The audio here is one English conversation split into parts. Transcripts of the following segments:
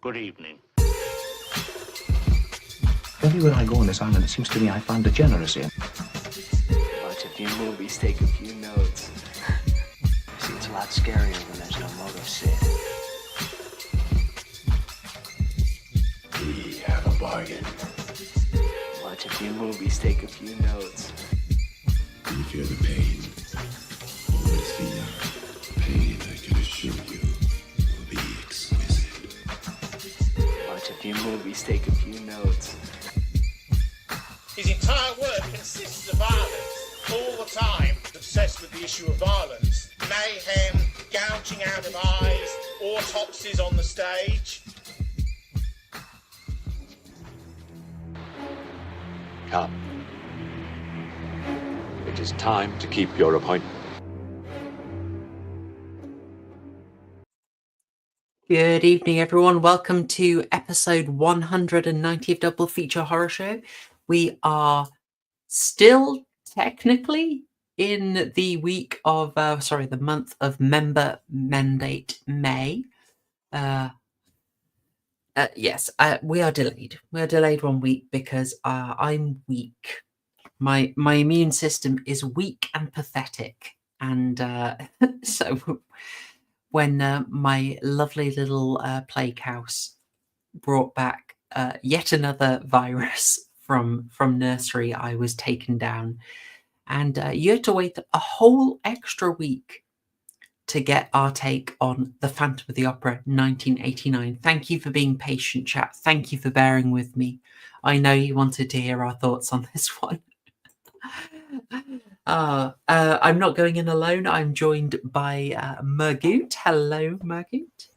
Good evening. Everywhere I go on this island, it seems to me I find degeneracy. Watch a few movies, take a few notes. See, it's a lot scarier when there's no motive, Sid. We have a bargain. Watch a few movies, take a few notes. Do you feel the pain? Well, it's the pain I can assure you will be exquisite. Watch a few movies, take a few notes. His entire work consists of violence, all the time, obsessed with the issue of violence. Mayhem, gouging out of eyes, autopsies on the stage. Come. It is time to keep your appointment. Good evening, everyone. Welcome to episode 190 of Double Feature Horror Show. We are still technically in the week of, the month of Member Mandate May. Yes, we are delayed. We are delayed 1 week because I'm weak. My immune system is weak and pathetic, and so when my lovely little plague house brought back yet another virus from nursery, I was taken down, and you had to wait a whole extra week to get our take on The Phantom of the Opera 1989. Thank you for being patient, chat. Thank you for bearing with me. I know you wanted to hear our thoughts on this one. I'm not going in alone. I'm joined by Murgoot. Hello, Murgoot.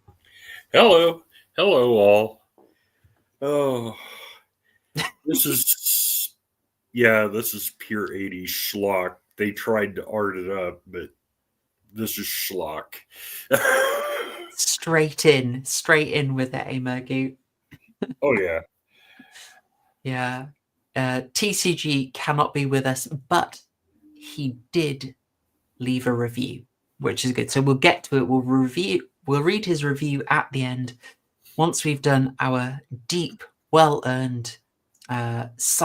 Hello. Hello, all. Oh, this is pure 80s schlock. They tried to art it up, but this is schlock. Straight in with it, Murgoot. Oh, yeah. Yeah. TCG cannot be with us, but he did leave a review, which is good. So we'll get to it. We'll read his review at the end once we've done our deep, well-earned analysis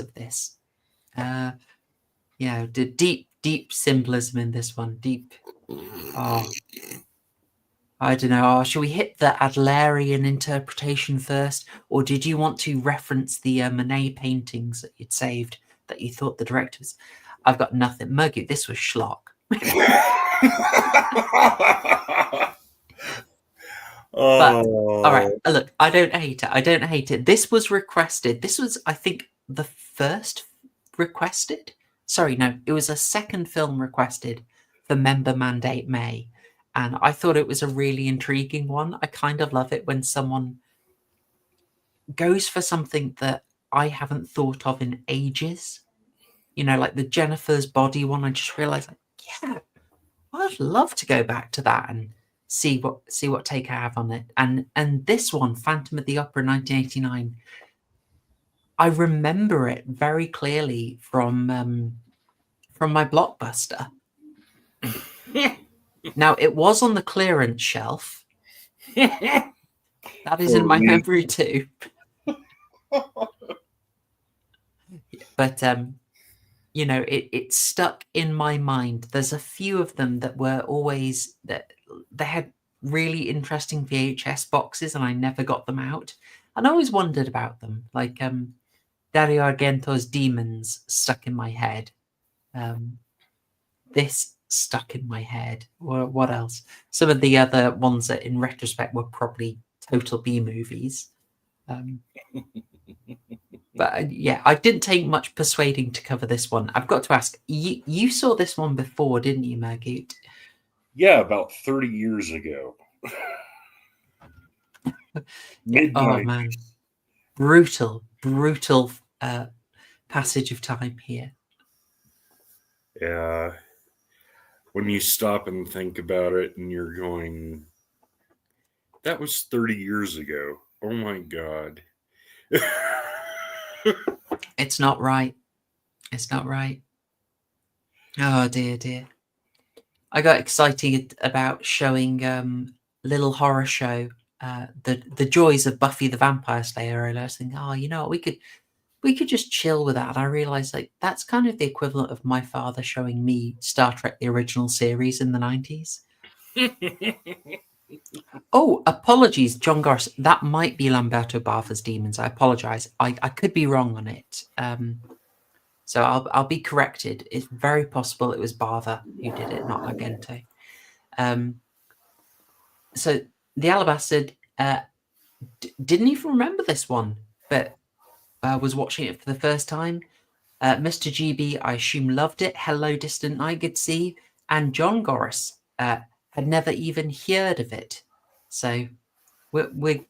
of this. The deep symbolism in this one. Deep. Oh, I don't know. Should we hit the Adlerian interpretation first, or did you want to reference the Monet paintings that you'd saved that you thought the directors? I've got nothing. Murgoot, this was schlock. But all right, look, I don't hate it. This was requested. This was, I think, the first requested. Sorry, no, it was a second film requested for Member Mandate May. And I thought it was a really intriguing one. I kind of love it when someone goes for something that I haven't thought of in ages. You know, like the Jennifer's Body one. I just realized, yeah, I'd love to go back to that and see what take I have on it. And this one, Phantom of the Opera 1989, I remember it very clearly from my Blockbuster. Now, it was on the clearance shelf. That is in my memory too. But, it stuck in my mind. There's a few of them that were always, that they had really interesting VHS boxes and I never got them out. And I always wondered about them. Like Dario Argento's Demons stuck in my head. This stuck in my head. What else? Some of the other ones that in retrospect were probably total B movies. But yeah, I didn't take much persuading to cover this one. I've got to ask, you saw this one before, didn't you, Murgoot? Yeah, about 30 years ago. Oh man, brutal passage of time here. Yeah. When you stop and think about it and you're going, that was 30 years ago. Oh my God. It's not right. It's not right. Oh dear, dear. I got excited about showing Little Horror Show the joys of Buffy the Vampire Slayer, and I was thinking, oh, you know what, we could just chill with that. And I realized like that's kind of the equivalent of my father showing me Star Trek the original series in the 90s. Oh, apologies, John Goss. That might be Lamberto Bava's Demons. I apologize. I could be wrong on it. So I'll be corrected. It's very possible it was Bava who did it, not Argento. So the Alabaster didn't even remember this one, but was watching it for the first time. Mr. GB, I assume, loved it. Hello, Distant Night, good to see you. And John Goris had never even heard of it. So we're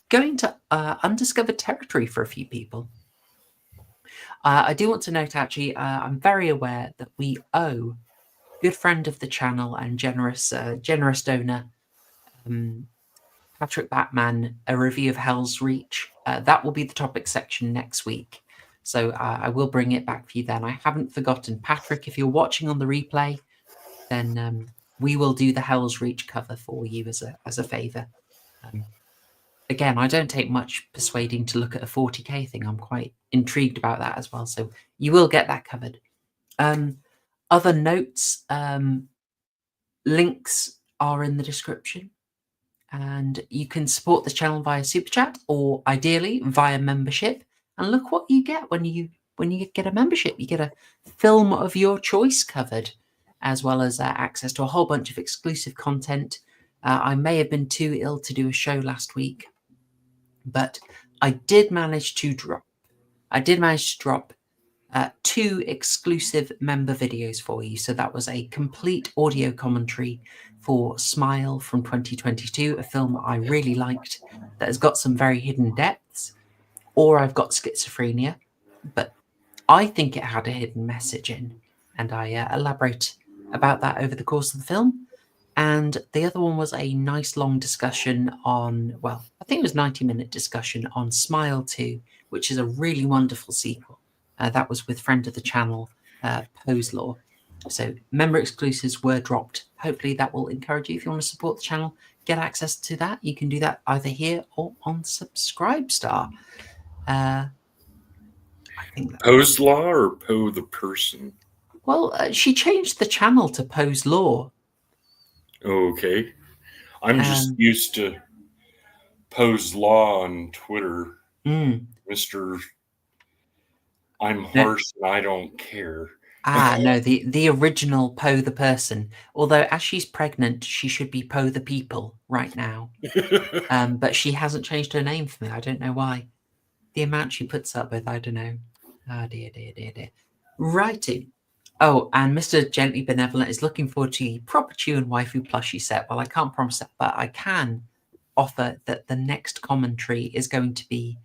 going to undiscovered territory for a few people. I do want to note, actually, I'm very aware that we owe good friend of the channel and generous donor, Patrick Batman, a review of Hell's Reach. That will be the topic section next week. So I will bring it back for you then. I haven't forgotten. Patrick, if you're watching on the replay, then we will do the Hell's Reach cover for you as a favour. Again, I don't take much persuading to look at a 40k thing. I'm quite intrigued about that as well. So you will get that covered. Other notes, links are in the description. And you can support the channel via Super Chat or ideally via membership. And look what you get when you get a membership. You get a film of your choice covered, as well as access to a whole bunch of exclusive content. I may have been too ill to do a show last week, but I did manage to drop 2 exclusive member videos for you. So that was a complete audio commentary for Smile from 2022, a film I really liked that has got some very hidden depths. Or I've got Schizophrenia, but I think it had a hidden message in, and I elaborate about that over the course of the film. And the other one was a nice long discussion on, well, I think it was 90-minute discussion on Smile 2, which is a really wonderful sequel. That was with friend of the channel, Pose Law. So member exclusives were dropped. Hopefully that will encourage you. If you want to support the channel, get access to that. You can do that either here or on Subscribestar. I think Pose Law or Poe the person? Well, she changed the channel to Pose Law. Okay. I'm just used to Pose Law on Twitter. Mr. I'm harsh and I don't care. No, the original Poe the person. Although as she's pregnant, she should be Poe the people right now. But she hasn't changed her name for me. I don't know why. The amount she puts up with, I don't know. Oh dear, dear, dear, dear. Righty. Oh, and Mr. Gently Benevolent is looking forward to the proper Chew and Waifu plushie set. Well, I can't promise that, but I can offer that the next commentary is going to be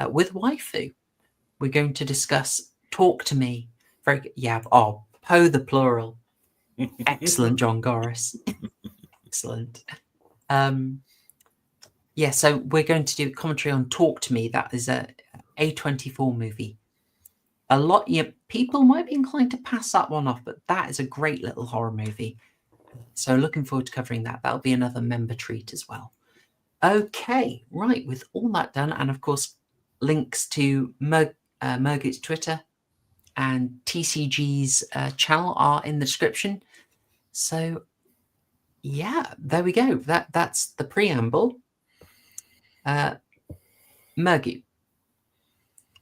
with Waifu. We're going to discuss Talk to Me. Very good. Yeah. Oh, Poe the plural. Excellent, John Goris. Excellent. Yeah, so we're going to do commentary on Talk to Me. That is a A24 movie. A lot, people might be inclined to pass that one off, but that is a great little horror movie. So looking forward to covering that. That'll be another member treat as well. Okay, right. With all that done, and of course, links to Murgoot's Twitter and TCG's channel are in the description. So, yeah, there we go. That's the preamble. Murgoot,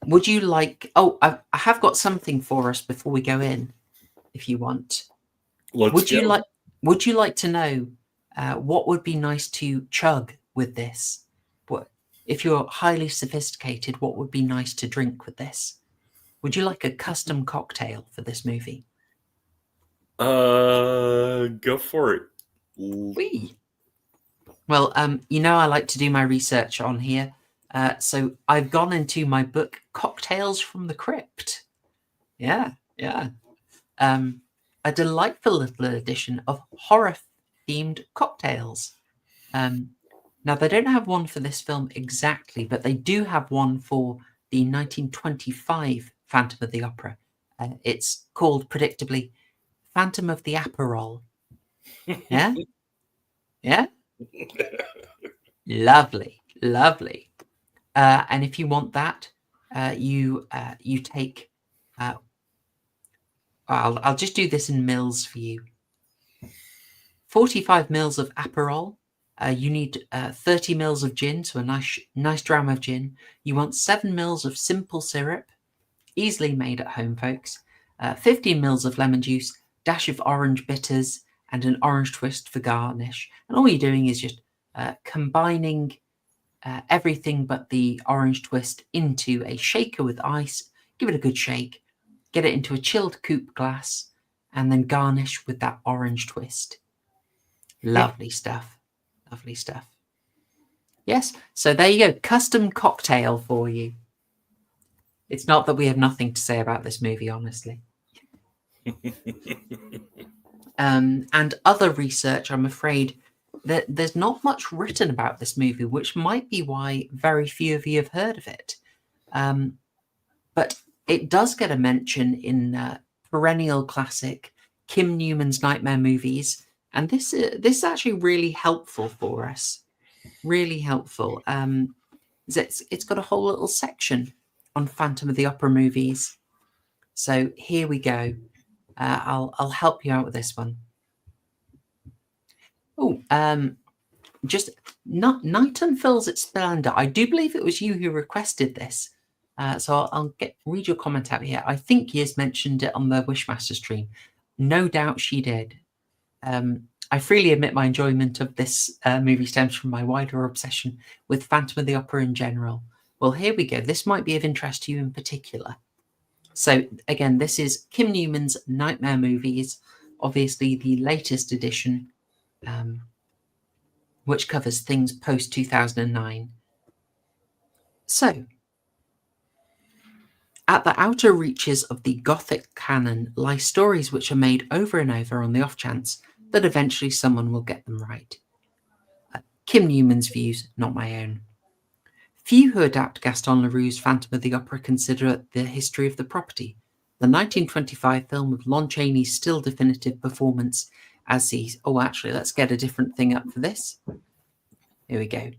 would you like... Oh, I have got something for us before we go in, if you want. Would you like to know what would be nice to chug with this? What, if you're highly sophisticated, what would be nice to drink with this? Would you like a custom cocktail for this movie? Go for it. Wee. Well, I like to do my research on here. So I've gone into my book, Cocktails from the Crypt. Yeah. A delightful little edition of horror-themed cocktails. Now, they don't have one for this film exactly, but they do have one for the 1925 Phantom of the Opera. It's called, predictably, Phantom of the Aperol. Yeah? Yeah? Lovely, lovely. And if you want that, you take... I'll just do this in mils for you. 45 mils of Aperol. You need 30 mils of gin, so a nice dram of gin. You want 7 mils of simple syrup, easily made at home, folks. 15 mils of lemon juice, dash of orange bitters, and an orange twist for garnish. And all you're doing is just combining everything but the orange twist into a shaker with ice. Give it a good shake. Get it into a chilled coupe glass, and then garnish with that orange twist. Lovely stuff. Lovely stuff. Yes, so there you go. Custom cocktail for you. It's not that we have nothing to say about this movie, honestly. And other research, I'm afraid, that there's not much written about this movie, which might be why very few of you have heard of it. But it does get a mention in perennial classic Kim Newman's Nightmare Movies, and this is actually really helpful for us. Really helpful. It's got a whole little section on Phantom of the Opera movies. So here we go. I'll help you out with this one. Oh, just Night unfurls its splendor. I do believe it was you who requested this. So I'll read your comment out here. I think Yiz mentioned it on the Wishmaster stream. No doubt she did. I freely admit my enjoyment of this movie stems from my wider obsession with Phantom of the Opera in general. Well, here we go. This might be of interest to you in particular. So again, this is Kim Newman's Nightmare Movies, obviously the latest edition, which covers things post-2009. So, at the outer reaches of the Gothic canon lie stories which are made over and over on the off chance that eventually someone will get them right. Kim Newman's views, not my own. Few who adapt Gaston Leroux's Phantom of the Opera consider it the history of the property. The 1925 film with Lon Chaney's still definitive performance as the... Oh, actually, let's get a different thing up for this. Here we go.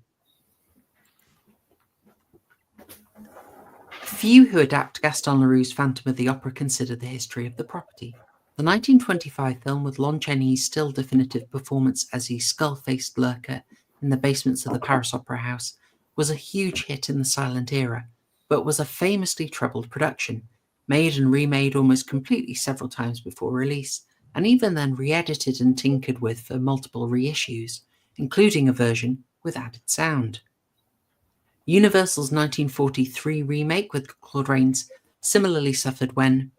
Few who adapt Gaston Leroux's Phantom of the Opera consider the history of the property. The 1925 film with Lon Chaney's still definitive performance as the skull-faced lurker in the basements of the Paris Opera House was a huge hit in the silent era, but was a famously troubled production, made and remade almost completely several times before release, and even then re-edited and tinkered with for multiple reissues, including a version with added sound. Universal's 1943 remake with Claude Rains similarly suffered when,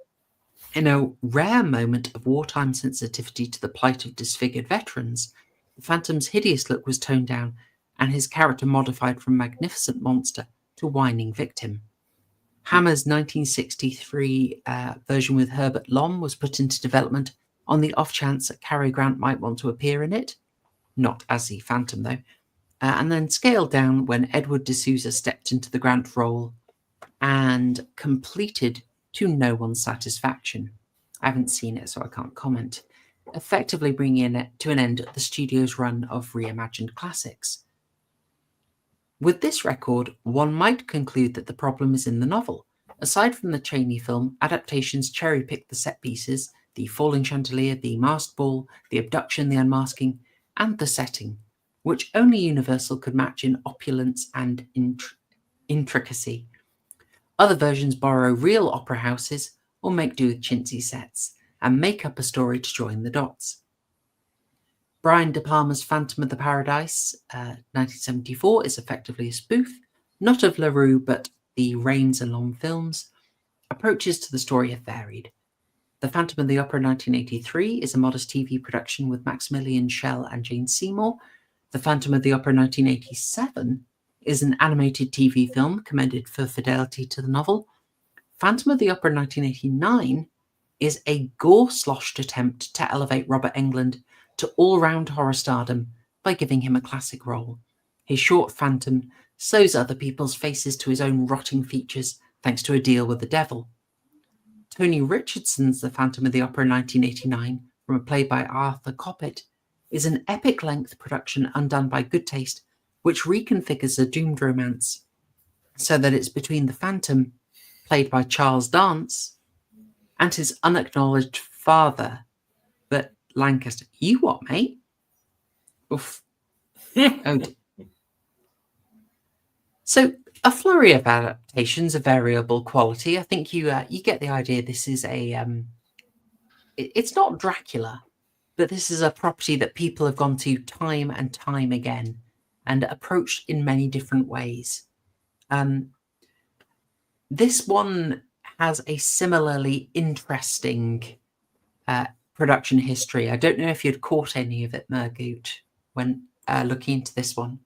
in a rare moment of wartime sensitivity to the plight of disfigured veterans, the Phantom's hideous look was toned down and his character modified from magnificent monster to whining victim. Hammer's 1963 version with Herbert Lom was put into development on the off chance that Cary Grant might want to appear in it, not as the Phantom though, and then scaled down when Edward D'Souza stepped into the Grant role and completed to no one's satisfaction. I haven't seen it, so I can't comment. Effectively bringing it to an end the studio's run of reimagined classics. With this record, one might conclude that the problem is in the novel. Aside from the Chaney film, adaptations cherry-pick the set pieces, the falling chandelier, the masked ball, the abduction, the unmasking, and the setting, which only Universal could match in opulence and intricacy. Other versions borrow real opera houses or make do with chintzy sets and make up a story to join the dots. Brian De Palma's Phantom of the Paradise, 1974, is effectively a spoof, not of LaRue but the Rains and Lom films. Approaches to the story have varied. The Phantom of the Opera 1983 is a modest TV production with Maximilian Schell and Jane Seymour. The Phantom of the Opera 1987 is an animated TV film commended for fidelity to the novel. Phantom of the Opera 1989 is a gore-sloshed attempt to elevate Robert Englund to all-round horror stardom by giving him a classic role. His short Phantom sews other people's faces to his own rotting features thanks to a deal with the devil. Tony Richardson's The Phantom of the Opera in 1989, from a play by Arthur Coppett, is an epic-length production undone by good taste, which reconfigures a doomed romance so that it's between the Phantom, played by Charles Dance, and his unacknowledged father, Burt Lancaster. You what, mate? Oof. Oh. So, a flurry of adaptations of variable quality. I think you get the idea. This is a it's not Dracula, but this is a property that people have gone to time and time again and approached in many different ways. This one has a similarly interesting production history. I don't know if you'd caught any of it, Murgoot, when looking into this one.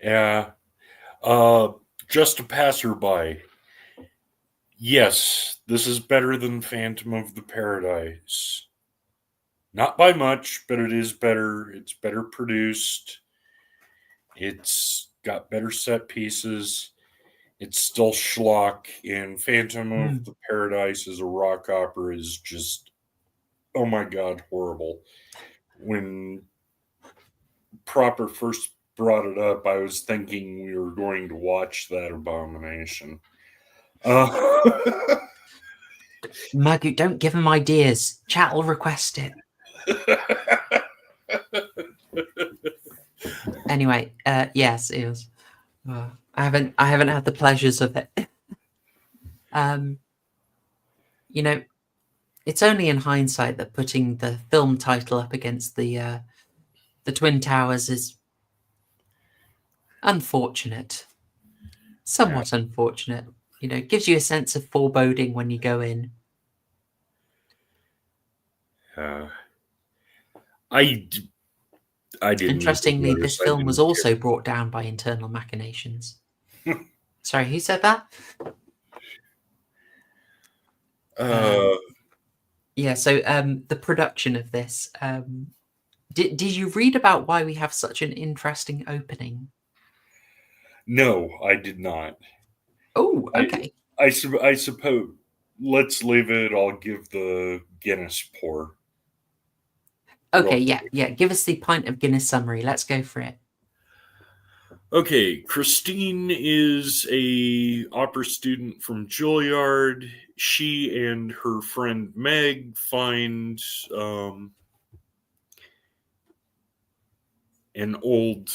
Yeah. Just a passerby. Yes, this is better than Phantom of the Paradise. Not by much, but it is better. It's better produced. It's got better set pieces. It's still schlock. And Phantom of the Paradise as a rock opera is just, oh my God, horrible. When Proper first brought it up, I was thinking we were going to watch that abomination. Murgoot, don't give him ideas. Chat will request it. Anyway, yes, it was. I haven't had the pleasures of it. You know, it's only in hindsight that putting the film title up against the Twin Towers is unfortunate. Somewhat unfortunate. You know, it gives you a sense of foreboding when you go in. I didn't. Interestingly, this film was also brought down by internal machinations. Sorry, who said that? Yeah, so the production of this. Did you read about why we have such an interesting opening? No, I did not. Oh, okay. I suppose. Let's leave it. I'll give the Guinness pour. Okay, yeah. Give us the pint of Guinness summary. Let's go for it. Okay, Christine is a opera student from Juilliard. She and her friend Meg find an old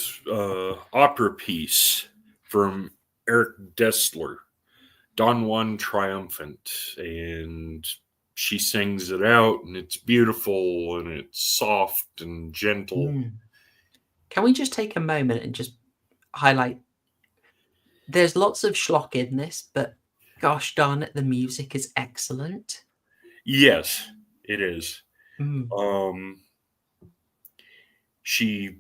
opera piece from Eric Dessler, Don Juan Triumphant, and she sings it out, and it's beautiful, and it's soft and gentle. Can we just take a moment and just highlight? There's lots of schlock in this, but gosh darn it, the music is excellent. Yes, it is. She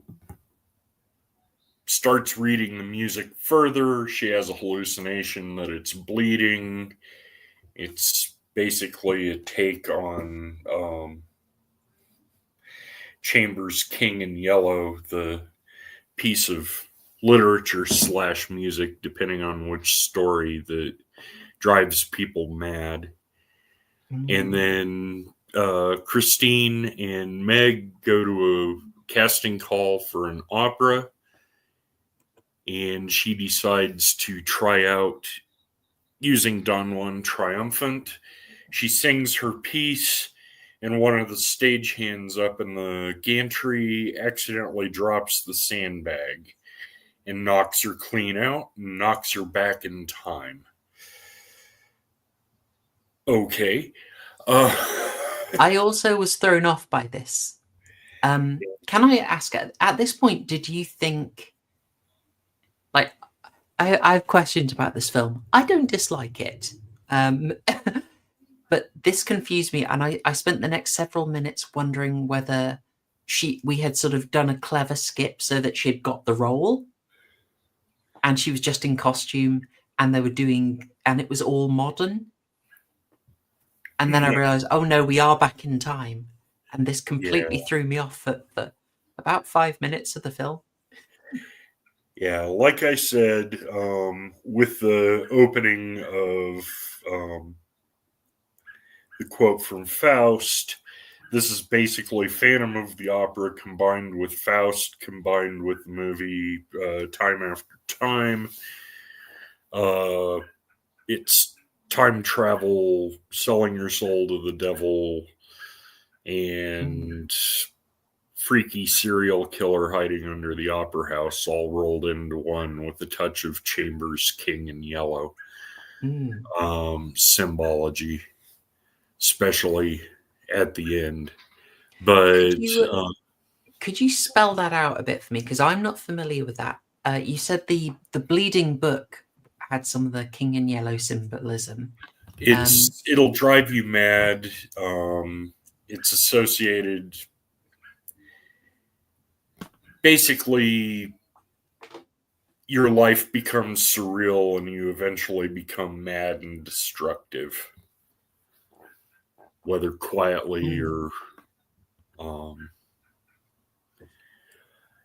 starts reading the music further. She has a hallucination that it's bleeding. It's basically a take on Chambers' King in Yellow, the piece of literature / music, depending on which story, that drives people mad. And then Christine and Meg go to a casting call for an opera, and she decides to try out using Don Juan Triumphant. She sings her piece, and one of the stagehands up in the gantry accidentally drops the sandbag and knocks her clean out and knocks her back in time. Okay. I also was thrown off by this. Can I ask, at this point, did you think, like, I have questions about this film. I don't dislike it. But this confused me, and I spent the next several minutes wondering whether we had sort of done a clever skip so that she had got the role, and she was just in costume, and and it was all modern. And then I realized, oh no, we are back in time, and this completely threw me off at about 5 minutes of the film. Yeah, like I said, with the opening of the quote from Faust. This is basically Phantom of the Opera combined with Faust, combined with the movie Time After Time. It's time travel, selling your soul to the devil, and freaky serial killer hiding under the opera house all rolled into one with a touch of Chambers King in Yellow. Symbology, especially at the end. But could you spell that out a bit for me? Because I'm not familiar with that. You said the Bleeding Book had some of the King in Yellow symbolism. It'll drive you mad. It's associated. Basically, your life becomes surreal and you eventually become mad and destructive. Whether quietly or...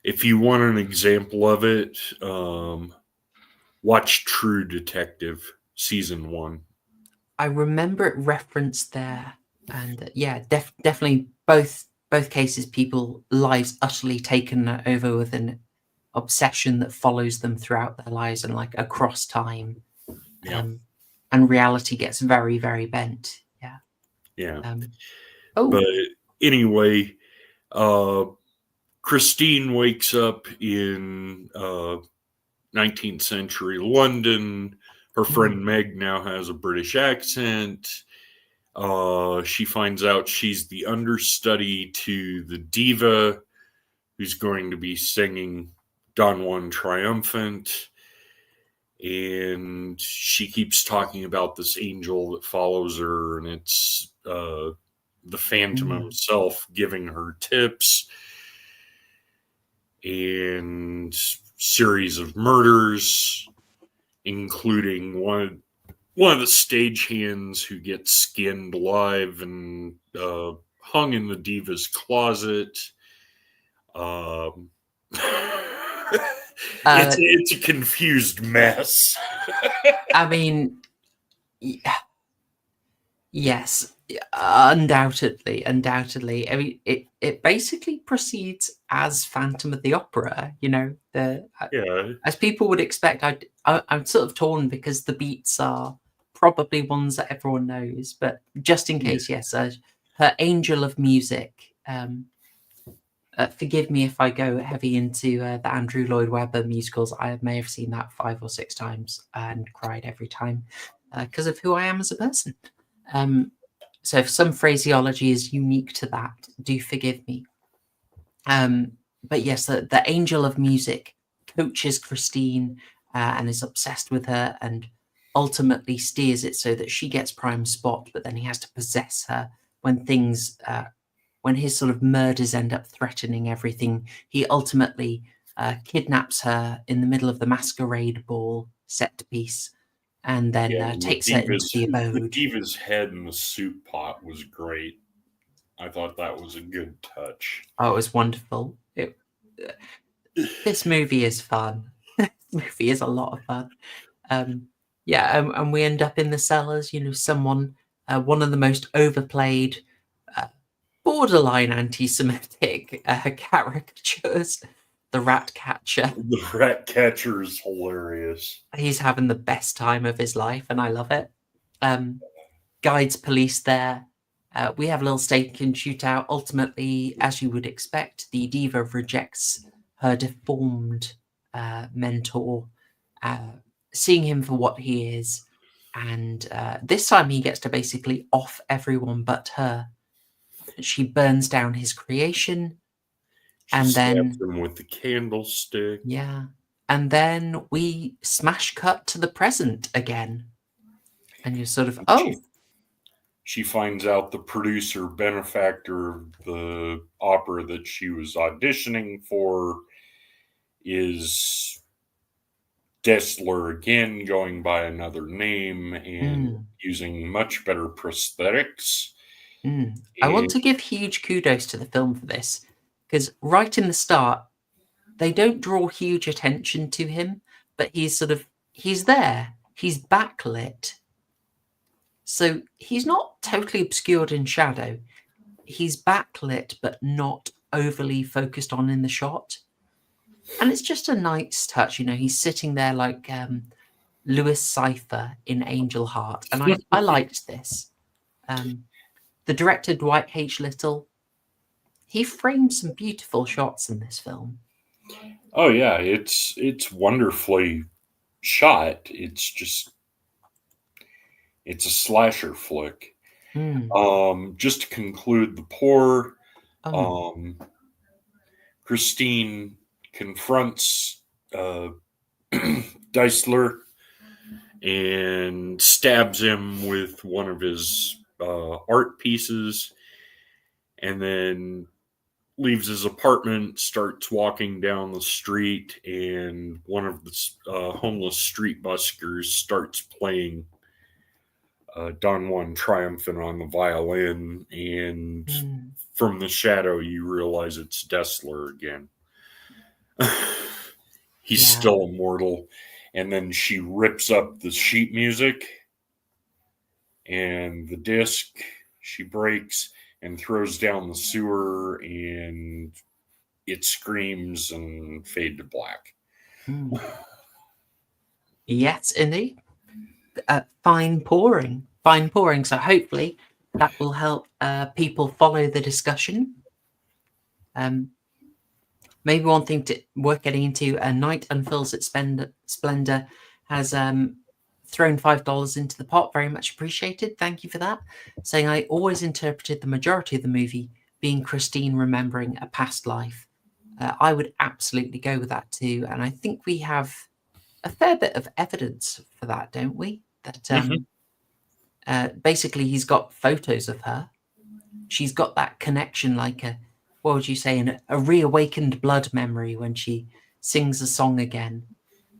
if you want an example of it, watch True Detective Season 1. I remember it referenced there. And definitely both cases, people lives utterly taken over with an obsession that follows them throughout their lives and like across time. And reality gets very, very bent. But anyway, Christine wakes up in 19th century London. Her friend Meg now has a British accent. She finds out she's the understudy to the diva who's going to be singing Don Juan Triumphant. And she keeps talking about this angel that follows her, and it's the Phantom himself giving her tips. And series of murders, including one of the stagehands who gets skinned alive and hung in the diva's closet. It's a confused mess. I mean, yes, undoubtedly. I mean, it basically proceeds as Phantom of the Opera, as people would expect. I'm sort of torn because the beats are probably ones that everyone knows, but just in case, yes, her Angel of Music. Forgive me if I go heavy into the Andrew Lloyd Webber musicals. I may have seen that 5 or 6 times and cried every time because of who I am as a person. So if some phraseology is unique to that, do forgive me. But yes, the Angel of Music coaches Christine and is obsessed with her and ultimately steers it so that she gets prime spot, but then he has to possess her when things... when his sort of murders end up threatening everything. He ultimately kidnaps her in the middle of the masquerade ball set piece and then takes her into the abode. The diva's head in the soup pot was great. I thought that was a good touch. Oh, it was wonderful. This movie is fun. This movie is a lot of fun. And we end up in the cellars, someone, one of the most overplayed, borderline anti-Semitic caricatures, the rat catcher. The rat catcher is hilarious. He's having the best time of his life, and I love it. Guides police there. We have a little stake and shootout. Ultimately, as you would expect, the diva rejects her deformed mentor, seeing him for what he is. And this time he gets to basically off everyone but her. She burns down his creation. She stabs him with the candlestick. Yeah. And then we smash cut to the present again. And you're sort of, She finds out the producer, benefactor of the opera that she was auditioning for is Dessler again, going by another name and using much better prosthetics. I want to give huge kudos to the film for this, because right in the start, they don't draw huge attention to him, but he's there. He's backlit. So he's not totally obscured in shadow. He's backlit, but not overly focused on in the shot. And it's just a nice touch. He's sitting there like Louis Cypher in Angel Heart. And I liked this. The director, Dwight H. Little, he framed some beautiful shots in this film. Oh yeah, it's wonderfully shot. It's a slasher flick. Just to conclude the pour, Christine confronts Deisler and stabs him with one of his art pieces, and then leaves his apartment, starts walking down the street, and one of the homeless street buskers starts playing Don Juan Triumphant on the violin, and from the shadow you realize it's Dessler again. He's still immortal. And then she rips up the sheet music and the disc she breaks and throws down the sewer, and it screams and fade to black. Yes, indeed. Fine pouring. So hopefully that will help people follow the discussion. Maybe one thing worth getting into: Night Unfurls its Splendor has thrown $5 into the pot. Very much appreciated. Thank you for that. Saying, I always interpreted the majority of the movie being Christine remembering a past life. I would absolutely go with that too. And I think we have a fair bit of evidence for that, don't we? That basically he's got photos of her. She's got that connection, like what would you say, a reawakened blood memory when she sings a song again.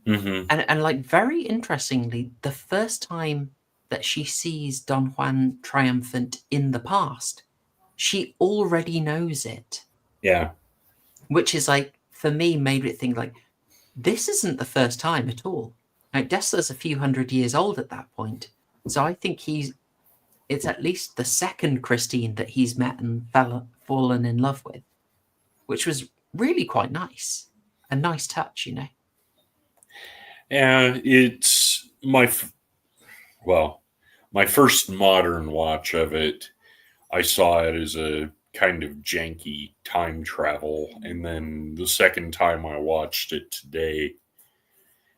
And like, very interestingly, the first time that she sees Don Juan Triumphant in the past, she already knows it. Yeah. Which is, like, for me, made it think, like, this isn't the first time at all. Like, Dessler's a few hundred years old at that point. So I think it's at least the second Christine that he's met and fallen in love with, which was really quite nice. A nice touch, And it's my first modern watch of it. I saw it as a kind of janky time travel, and then the second time I watched it today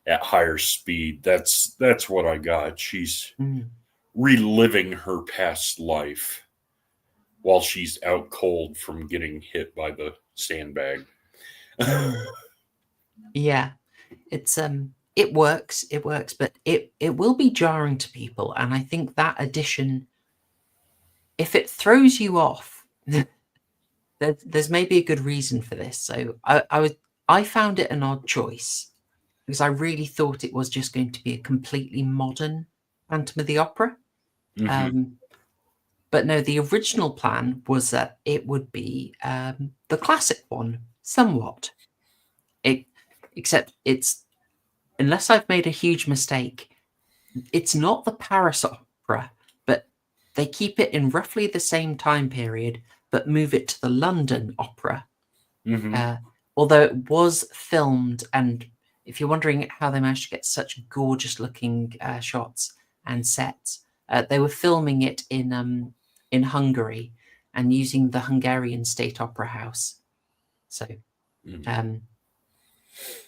at higher speed, that's what I got. She's reliving her past life while she's out cold from getting hit by the sandbag. Yeah, it's it works, but it will be jarring to people, and I think that addition, if it throws you off, there's maybe a good reason for this. So I found it an odd choice because I really thought it was just going to be a completely modern Phantom of the Opera. But no, the original plan was that it would be the classic one, somewhat. Except it's, unless I've made a huge mistake, it's not the Paris opera, but they keep it in roughly the same time period, but move it to the London opera. Although it was filmed, and if you're wondering how they managed to get such gorgeous looking shots and sets, they were filming it in Hungary and using the Hungarian State Opera House. So,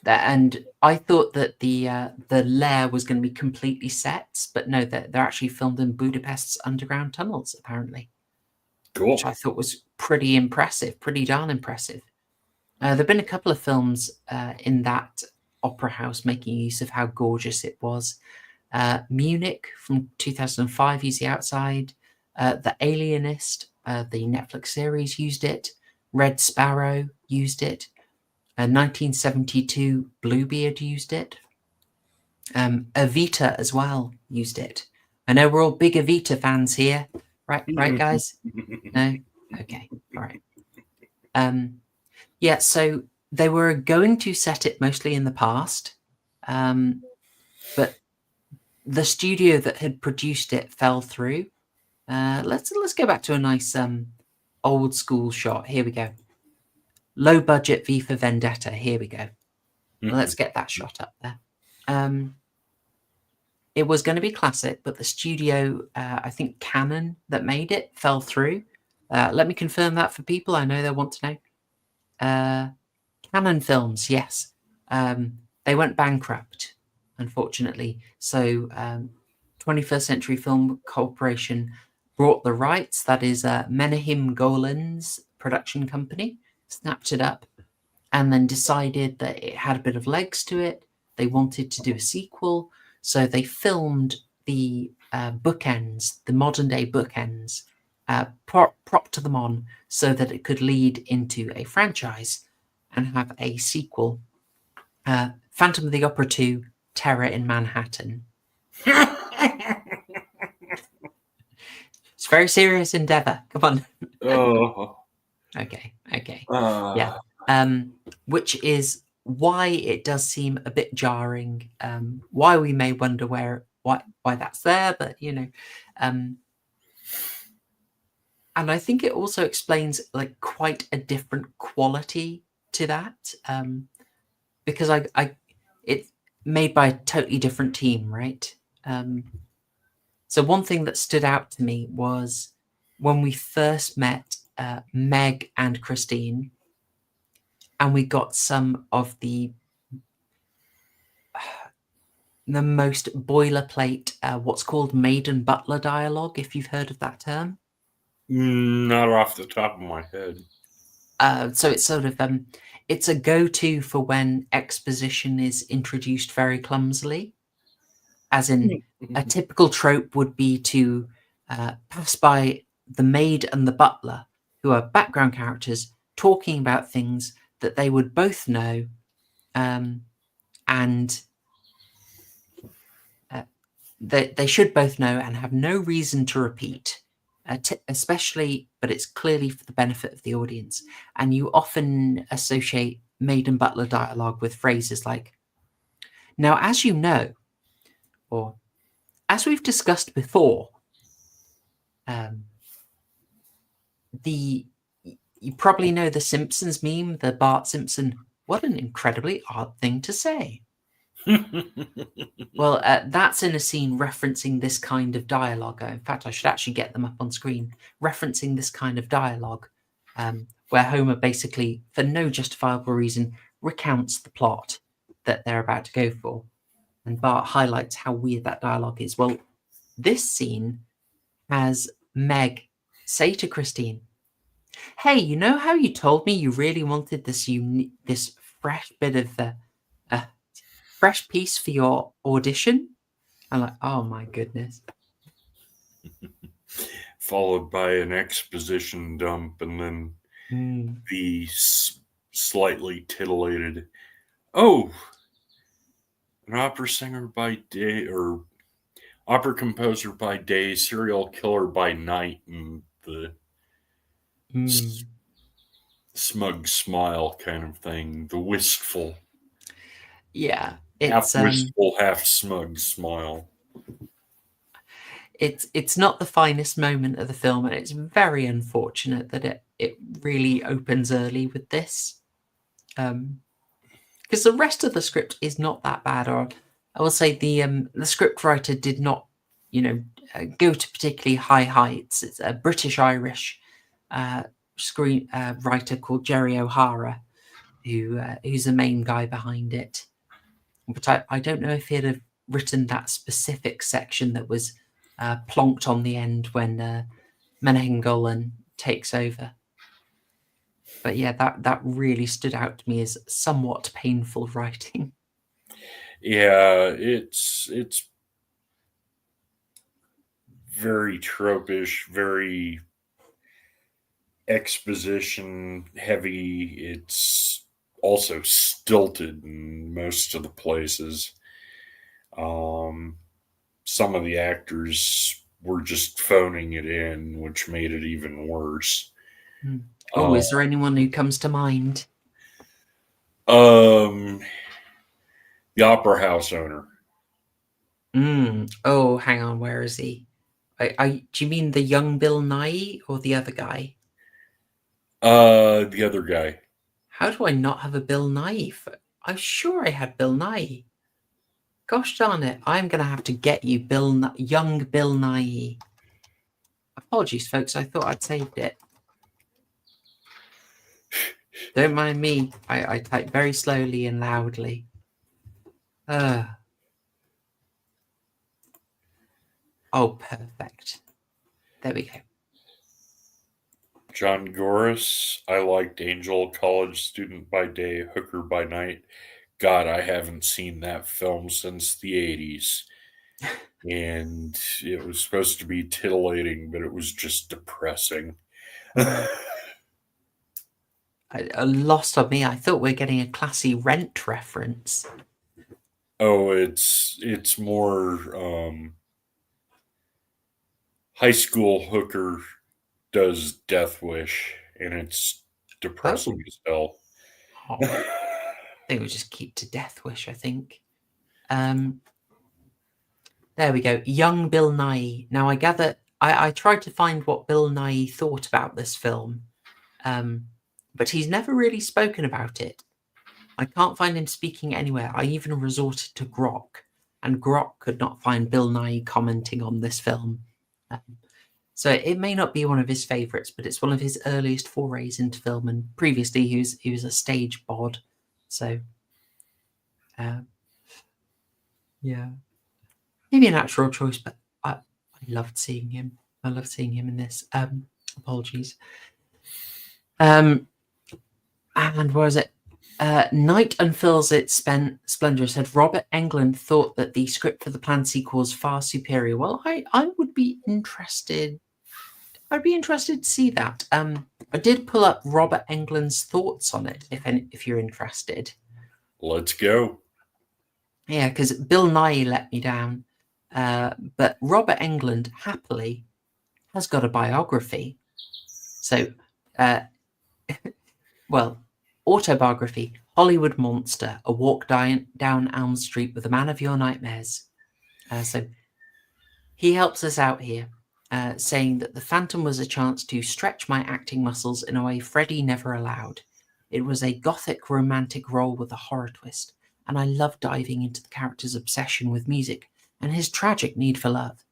and I thought that the lair was going to be completely sets, but no, they're actually filmed in Budapest's underground tunnels, apparently. Cool. Which I thought was pretty impressive, pretty darn impressive. There have been a couple of films in that opera house making use of how gorgeous it was. Munich from 2005 used the outside. The Alienist, the Netflix series, used it. Red Sparrow used it. 1972 Bluebeard used it. Evita as well used it. I know we're all big Evita fans here, right, guys? No, okay, all right. Yeah, so they were going to set it mostly in the past, but the studio that had produced it fell through. Let's go back to a nice old school shot. Here we go. Low budget V for Vendetta. Here we go. Let's get that shot up there. It was going to be classic, but the studio, I think Canon that made it, fell through. Let me confirm that for people. I know they want to know. Canon Films, yes. They went bankrupt, unfortunately. So 21st Century Film Corporation brought the rights. That is Menahem Golan's production company. Snapped it up and then decided that it had a bit of legs to it. They wanted to do a sequel. So they filmed the bookends, the modern day bookends, propped them on so that it could lead into a franchise and have a sequel. Phantom of the Opera 2, Terror in Manhattan. It's a very serious endeavor. Come on. Oh. Okay. Yeah. Which is why it does seem a bit jarring. Why we may wonder why that's there, but you know. And I think it also explains like quite a different quality to that. Because it's made by a totally different team, right? So one thing that stood out to me was when we first met Meg and Christine, and we got some of the most boilerplate, what's called maiden butler dialogue, if you've heard of that term. Not off the top of my head. So it's sort of it's a go-to for when exposition is introduced very clumsily, as in a typical trope would be to pass by the maid and the butler, who are background characters, talking about things that they would both know, and they should both know and have no reason to repeat, especially, but it's clearly for the benefit of the audience. And you often associate maid and butler dialogue with phrases like, "Now, as you know," or "as we've discussed before," you probably know the Simpsons meme, the Bart Simpson, "What an incredibly odd thing to say." Well, that's in a scene referencing this kind of dialogue. In fact, I should actually get them up on screen, referencing this kind of dialogue, where Homer basically, for no justifiable reason, recounts the plot that they're about to go for. And Bart highlights how weird that dialogue is. Well, this scene has Meg say to Christine, "Hey, you know how you told me you really wanted this fresh bit of fresh piece for your audition?" I'm like, oh my goodness. Followed by an exposition dump, and then the slightly titillated, "Oh, an opera singer by day, or opera composer by day, serial killer by night," and the smug smile kind of thing, the wistful, Yeah, half it's wistful, half smug smile. it's not the finest moment of the film, and it's very unfortunate that it really opens early with this, because the rest of the script is not that bad. Or I will say the script writer did not, go to particularly high heights. It's a British-Irish screen writer called Jerry O'Hara, who's the main guy behind it. But I don't know if he'd have written that specific section that was plonked on the end when Menahem Golan takes over. But yeah, that really stood out to me as somewhat painful writing. Yeah, it's very tropish, very exposition heavy. It's also stilted in most of the places. Some of the actors were just phoning it in, which made it even worse. Is there anyone who comes to mind? The opera house owner. Oh, hang on. Where is he? Do you mean the young Bill Nye or the other guy? The other guy. How do I not have a Bill Nye? I'm sure I had Bill Nye. Gosh darn it! I'm gonna have to get you, young Bill Nye. Apologies, folks. I thought I'd saved it. Don't mind me. I type very slowly and loudly. Oh, perfect. There we go. John Goris. I liked Angel, College Student by Day, Hooker by Night. God, I haven't seen that film since the 80s. And it was supposed to be titillating, but it was just depressing. Lost on me. I thought we were getting a classy Rent reference. Oh, it's more high school hooker does Death Wish, and it's depressing as hell. They would just keep to Death Wish, I think. There we go. Young Bill Nye. Now, I gather I tried to find what Bill Nye thought about this film, but he's never really spoken about it. I can't find him speaking anywhere. I even resorted to Grok, and Grok could not find Bill Nye commenting on this film. So it may not be one of his favourites, but it's one of his earliest forays into film, and previously he was a stage bod. So, yeah. Maybe a natural choice, but I loved seeing him. I loved seeing him in this. Apologies. And where is it? Night Unfurls Its Splendor said Robert Englund thought that the script for the planned sequel was far superior. Well, I would be interested. I'd be interested to see that. I did pull up Robert Englund's thoughts on it, if you're interested. Let's go. Yeah, because Bill Nye let me down. But Robert Englund, happily, has got a biography. So, well, autobiography, Hollywood Monster, A Walk Down Elm Street with the Man of Your Nightmares. So he helps us out here, saying that The Phantom was a chance to stretch my acting muscles in a way Freddie never allowed. It was a gothic romantic role with a horror twist, and I loved diving into the character's obsession with music and his tragic need for love.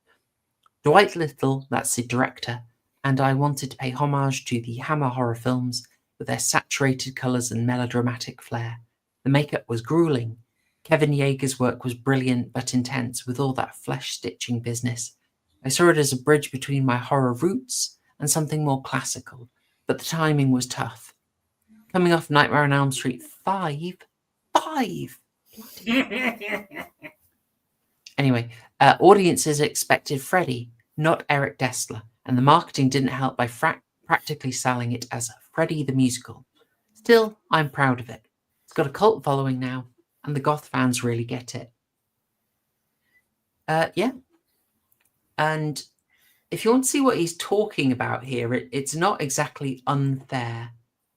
Dwight Little, that's the director, and I wanted to pay homage to the Hammer horror films with their saturated colours and melodramatic flair. The makeup was grueling. Kevin Yeager's work was brilliant but intense with all that flesh-stitching business. I saw it as a bridge between my horror roots and something more classical, but the timing was tough. Coming off Nightmare on Elm Street 5. Anyway, audiences expected Freddy, not Eric Dessler, and the marketing didn't help by practically selling it as Freddy the Musical. Still, I'm proud of it. It's got a cult following now, and the goth fans really get it. Yeah. And if you want to see what he's talking about here, it's not exactly unfair.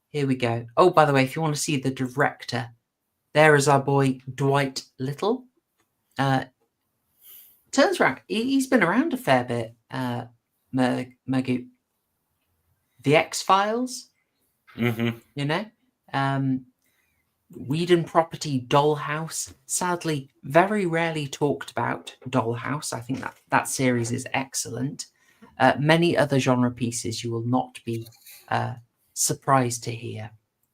Here we go. Oh, by the way, if you want to see the director, there is our boy Dwight Little. Turns around, he's been around a fair bit. Murgoot. The X-Files. Mm-hmm. You know, Whedon Property, Dollhouse. Sadly, very rarely talked about Dollhouse. I think that series is excellent. Many other genre pieces you will not be surprised to hear.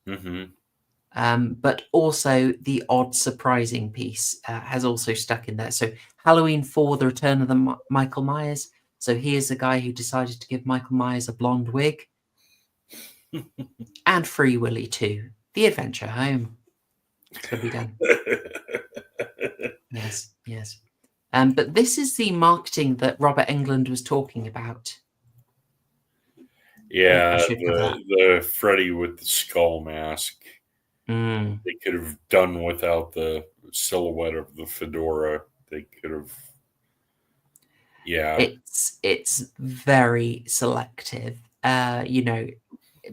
Mm-hmm. But also the odd surprising piece has also stuck in there. So Halloween 4, The Return of the Michael Myers. So here's the guy who decided to give Michael Myers a blonde wig. And Free Willy 2, The Adventure Home. It's going to be done. Yes. But this is the marketing that Robert Englund was talking about. Yeah, the Freddy with the skull mask. They could have done without the silhouette of the fedora. They could have. Yeah. It's very selective.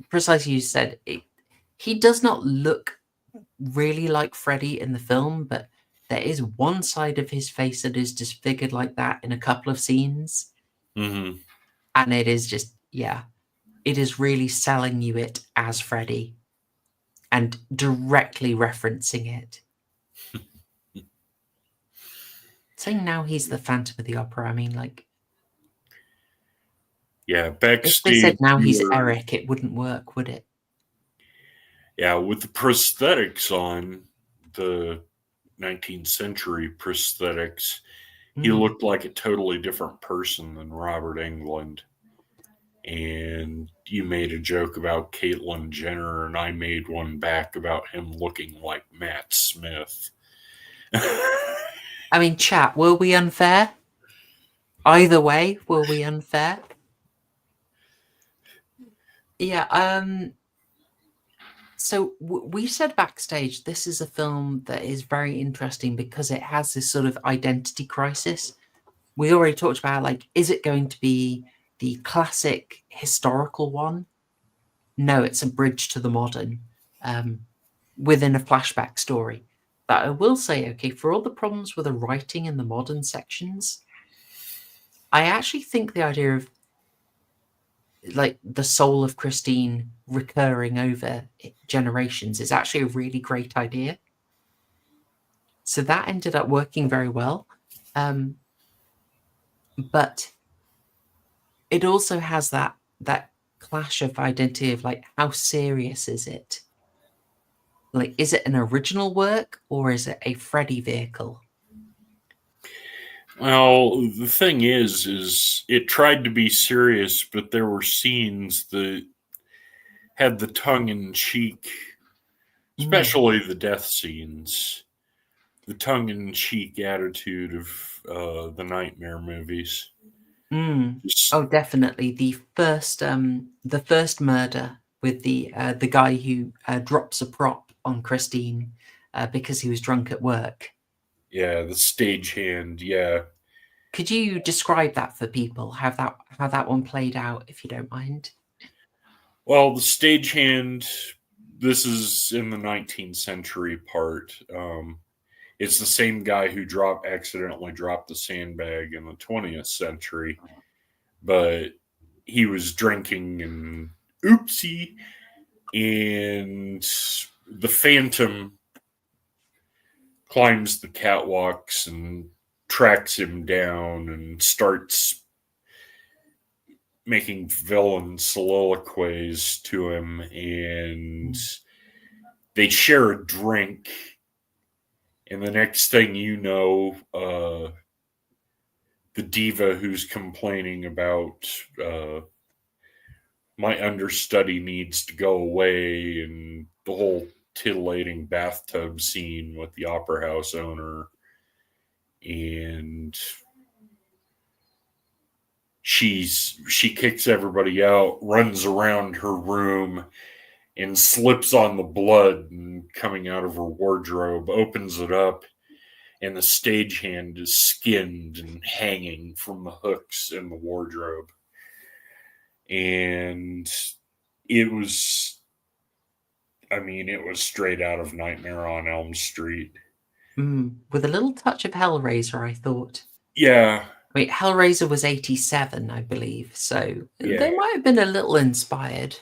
Precisely you said, he does not look really like Freddy in the film, but there is one side of his face that is disfigured like that in a couple of scenes. Mm-hmm. And it is just, yeah, it is really selling you it as Freddy and directly referencing it. Saying now he's the Phantom of the Opera, I mean, like, Yeah, if they backstage. said now he's you're- Eric, it wouldn't work, would it? Yeah, with the prosthetics on, the 19th century prosthetics, he looked like a totally different person than Robert Englund. And you made a joke about Caitlyn Jenner, and I made one back about him looking like Matt Smith. I mean, chat, were we unfair? Either way, were we unfair? Yeah, so we said backstage, this is a film that is very interesting because it has this sort of identity crisis. We already talked about, like, is it going to be the classic historical one? No, it's a bridge to the modern within a flashback story. But I will say, okay, for all the problems with the writing in the modern sections, I actually think the idea of like the soul of Christine recurring over generations is actually a really great idea. So that ended up working very well. But it also has that clash of identity of like, how serious is it? Like, is it an original work or is it a Freddy vehicle? Well, the thing is it tried to be serious, but there were scenes that had the tongue-in-cheek, especially the death scenes, the tongue-in-cheek attitude of the Nightmare movies. Oh, definitely the first murder with the guy who drops a prop on Christine because he was drunk at work. Yeah, the stagehand. Yeah. Could you describe that for people? How that one played out, if you don't mind? Well, the stagehand. This is in the 19th century part. It's the same guy who accidentally dropped the sandbag in the 20th century, but he was drinking and oopsie, and the Phantom climbs the catwalks and tracks him down and starts making villain soliloquies to him, and they share a drink, and the next thing you know, the diva who's complaining about my understudy needs to go away, and the whole titillating bathtub scene with the opera house owner, and she kicks everybody out, runs around her room, and slips on the blood and coming out of her wardrobe, opens it up, and the stagehand is skinned and hanging from the hooks in the wardrobe. And it was straight out of Nightmare on Elm Street. With a little touch of Hellraiser, I thought. Yeah. Wait, Hellraiser was 87, I believe, so they might have been a little inspired.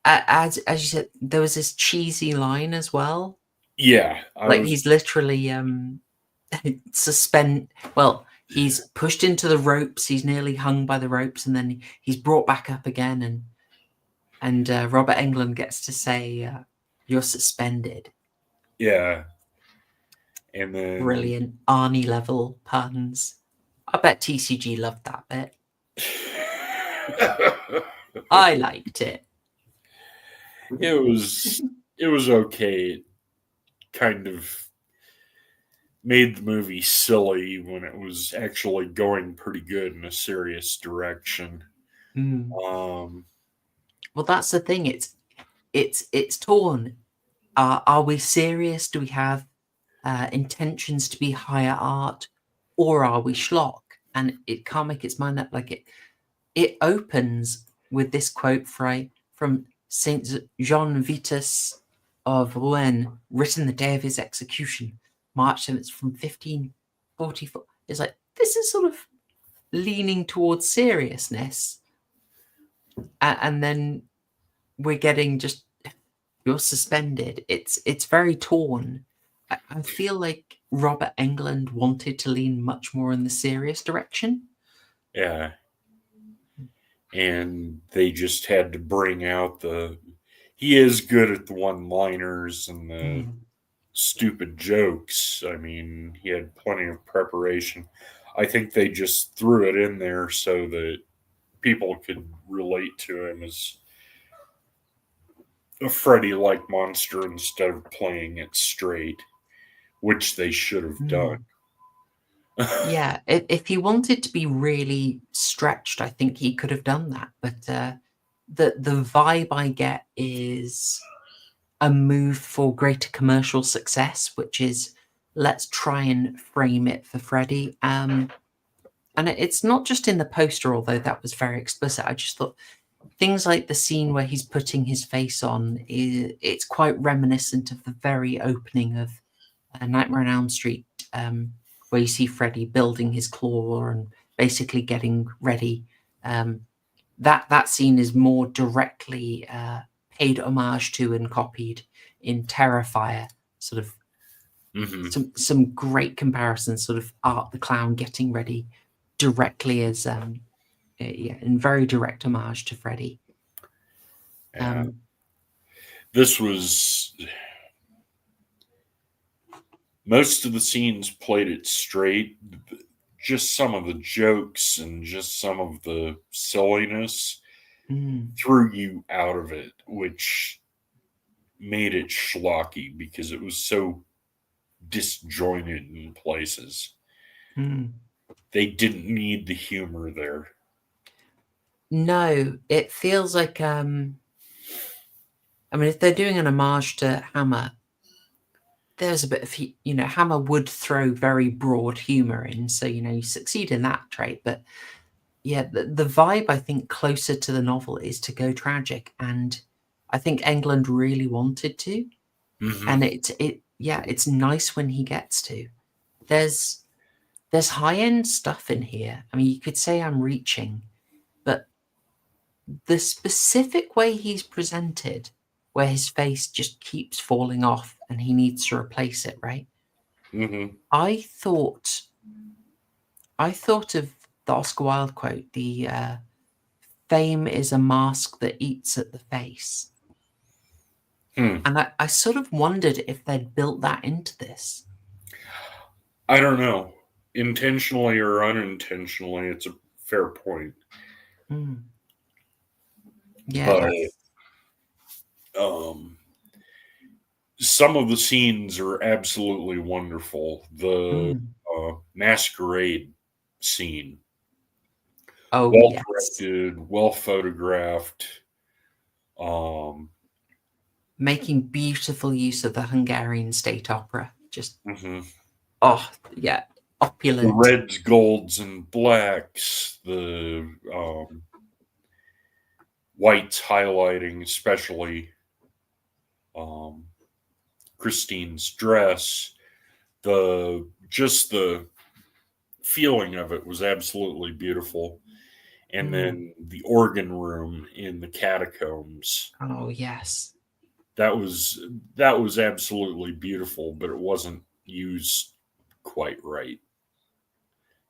As you said, there was this cheesy line as well. Yeah. He's literally he's pushed into the ropes, he's nearly hung by the ropes, and then he's brought back up again, and Robert Englund gets to say, you're suspended. Yeah. And then Brilliant Arnie level puns. I bet TCG loved that bit. I liked it. It was okay. It kind of made the movie silly when it was actually going pretty good in a serious direction. Well, that's the thing. It's torn. Are we serious? Do we have intentions to be higher art, or are we schlock? And it can't make its mind up. Like it opens with this quote from Saint Jean Vitus of Rouen, written the day of his execution, March 7th from 1544. It's like, this is sort of leaning towards seriousness. And then we're getting just, you're suspended. It's very torn. I feel like Robert Englund wanted to lean much more in the serious direction. Yeah. And they just had to bring out he is good at the one-liners and the stupid jokes. I mean, he had plenty of preparation. I think they just threw it in there so that people could relate to him as a Freddy-like monster instead of playing it straight, which they should have done. Yeah, if he wanted to be really stretched, I think he could have done that. But the vibe I get is a move for greater commercial success, which is, let's try and frame it for Freddy. And it's not just in the poster, although that was very explicit. I just thought things like the scene where he's putting his face on, it's quite reminiscent of the very opening of Nightmare on Elm Street, where you see Freddy building his claw and basically getting ready. That scene is more directly paid homage to and copied in Terrifier. Sort of some great comparisons. Sort of Art the Clown getting ready directly as in very direct homage to Freddy. This was, most of the scenes played it straight. Just some of the jokes and just some of the silliness threw you out of it, which made it schlocky because it was so disjointed in places. They didn't need the humor there. No, it feels like I mean, if they're doing an homage to Hammer, there's a bit of, Hammer would throw very broad humor in, so you succeed in that trait. But yeah, the vibe, I think, closer to the novel is to go tragic, and I think Englund really wanted to, and it's nice when he gets to. There's high-end stuff in here. I mean, you could say I'm reaching, but the specific way he's presented, where his face just keeps falling off and he needs to replace it, right? I thought of the Oscar Wilde quote, the fame is a mask that eats at the face. And I sort of wondered if they'd built that into this. I don't know. Intentionally or unintentionally, it's a fair point. Yeah. But some of the scenes are absolutely wonderful. The masquerade scene. Oh, well yes. directed, well photographed. Making beautiful use of the Hungarian state opera. Just, oh, yeah, opulent. The reds, golds, and blacks. The whites highlighting, especially Christine's dress. The feeling of it was absolutely beautiful. And then the organ room in the catacombs. Oh, yes. That was absolutely beautiful, but it wasn't used quite right.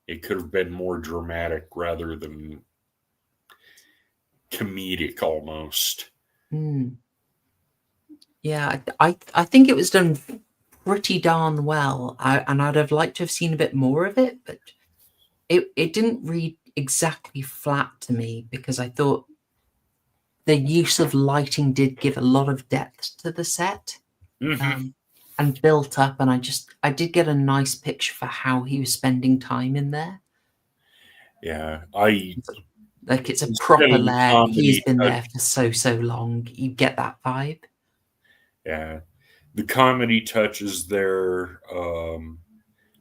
It could have been more dramatic rather than comedic almost. Yeah, I think it was done pretty darn well, and I'd have liked to have seen a bit more of it, but it didn't read exactly flat to me, because I thought the use of lighting did give a lot of depth to the set, and built up, and I did get a nice picture for how he was spending time in there. Yeah, like it's a proper lair. He's been there for so long. You get that vibe. Yeah, the comedy touches there,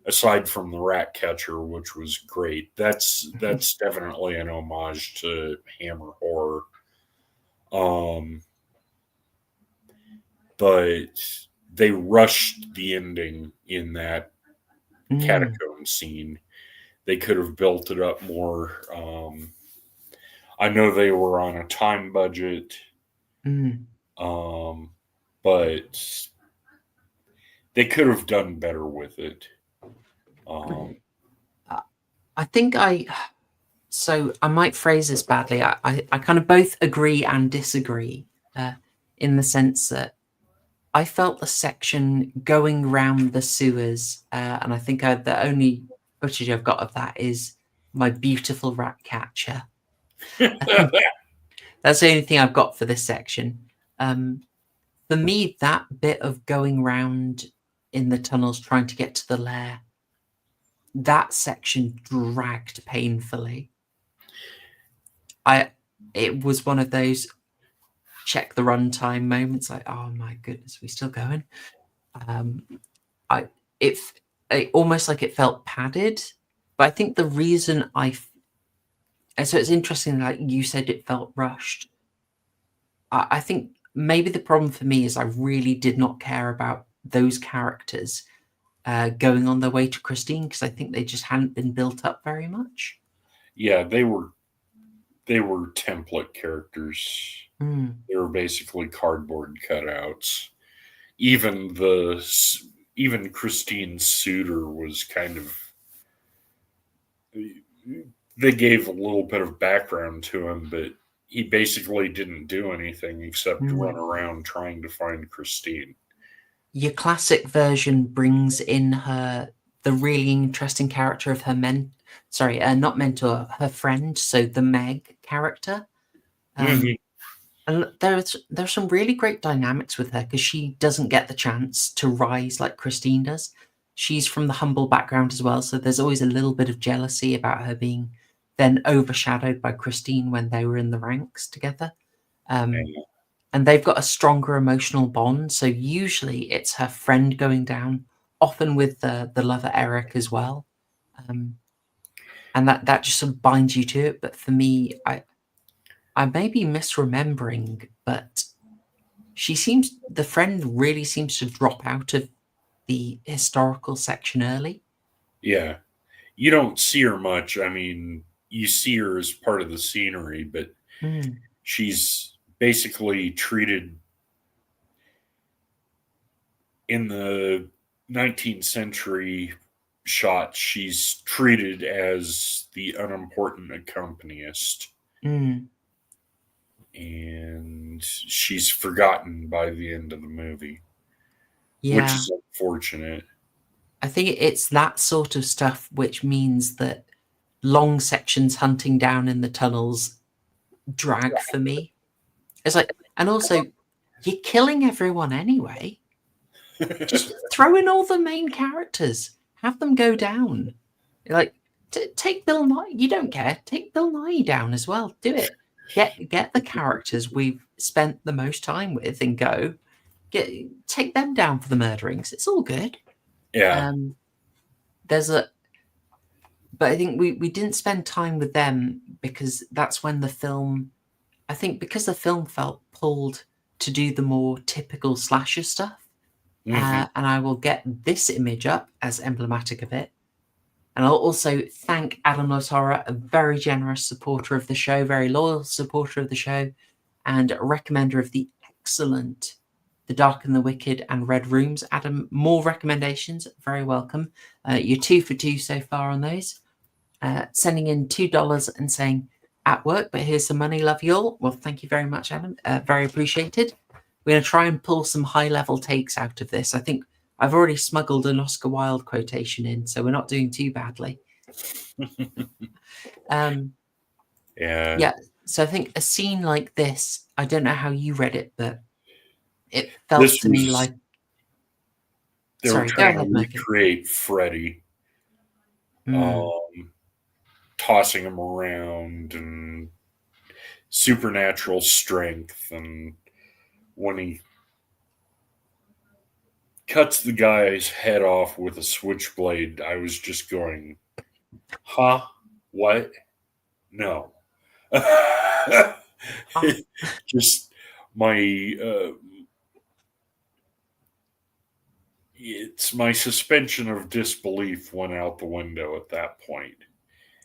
aside from the rat catcher, which was great. That's definitely an homage to Hammer horror. but they rushed the ending in that catacomb scene. They could have built it up more. I know they were on a time budget, but they could have done better with it. I think so I might phrase this badly. I kind of both agree and disagree in the sense that I felt the section going round the sewers, and I think the only footage I've got of that is my beautiful rat catcher. That's the only thing I've got for this section. For me, that bit of going round in the tunnels trying to get to the lair, that section dragged painfully. It was one of those check the runtime moments, like, oh my goodness, we still going? It almost like it felt padded, but I think the reason so it's interesting, like you said, it felt rushed. I think maybe the problem for me is I really did not care about those characters going on their way to Christine, because I think they just hadn't been built up very much. Yeah, they were template characters. They were basically cardboard cutouts. Even Christine's suitor was kind of. They gave a little bit of background to him, but he basically didn't do anything except run around trying to find Christine. Your classic version brings in the really interesting character of her not mentor, her friend, so the Meg character. And there's some really great dynamics with her, because she doesn't get the chance to rise like Christine does. She's from the humble background as well, so there's always a little bit of jealousy about her being then overshadowed by Christine when they were in the ranks together. And they've got a stronger emotional bond, so usually it's her friend going down, often with the lover Eric as well. And that just sort of binds you to it. But for me, I may be misremembering, but the friend really seems to drop out of the historical section early. Yeah. You don't see her much. I mean, you see her as part of the scenery, but she's basically treated in the 19th century shot. She's treated as the unimportant accompanist. And she's forgotten by the end of the movie, which is unfortunate. I think it's that sort of stuff which means that long sections hunting down in the tunnels drag for me. It's like, and also, you're killing everyone anyway. Just throw in all the main characters. Have them go down. Like, take Bill Nye. You don't care. Take Bill Nye down as well. Do it. Get the characters we've spent the most time with and go. Take them down for the murderings. It's all good. Yeah. But I think we didn't spend time with them because that's when the film. I think because the film felt pulled to do the more typical slasher stuff. And I will get this image up as emblematic of it. And I'll also thank Adam Latorra, a very generous supporter of the show, very loyal supporter of the show, and a recommender of the excellent The Dark and the Wicked and Red Rooms. Adam, more recommendations, very welcome. You're 2 for 2 so far on those. Sending in $2 and saying, at work, but here's some money, love you all. Well, thank you very much, Adam. Very appreciated. We're going to try and pull some high-level takes out of this. I think I've already smuggled an Oscar Wilde quotation in, so we're not doing too badly. Yeah. So I think a scene like this, I don't know how you read it, but it felt to me like they were trying to recreate Freddy, tossing him around and supernatural strength, and when he cuts the guy's head off with a switchblade, I was just going, huh? What? No. Just my it's my suspension of disbelief went out the window at that point.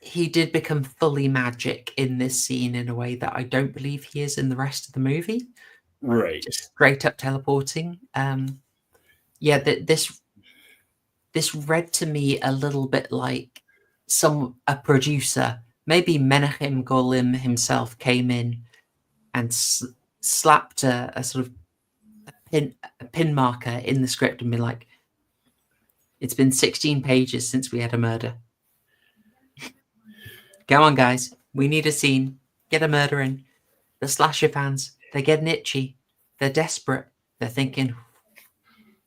He did become fully magic in this scene in a way that I don't believe he is in the rest of the movie. Right. Just straight up teleporting. Yeah, this read to me a little bit like a producer, maybe Menachem Golim himself, came in and slapped a sort of a pin marker in the script and been like, "It's been 16 pages since we had a murder. Go on, guys. We need a scene. Get a murder in." The slasher fans, they're getting itchy. They're desperate. They're thinking,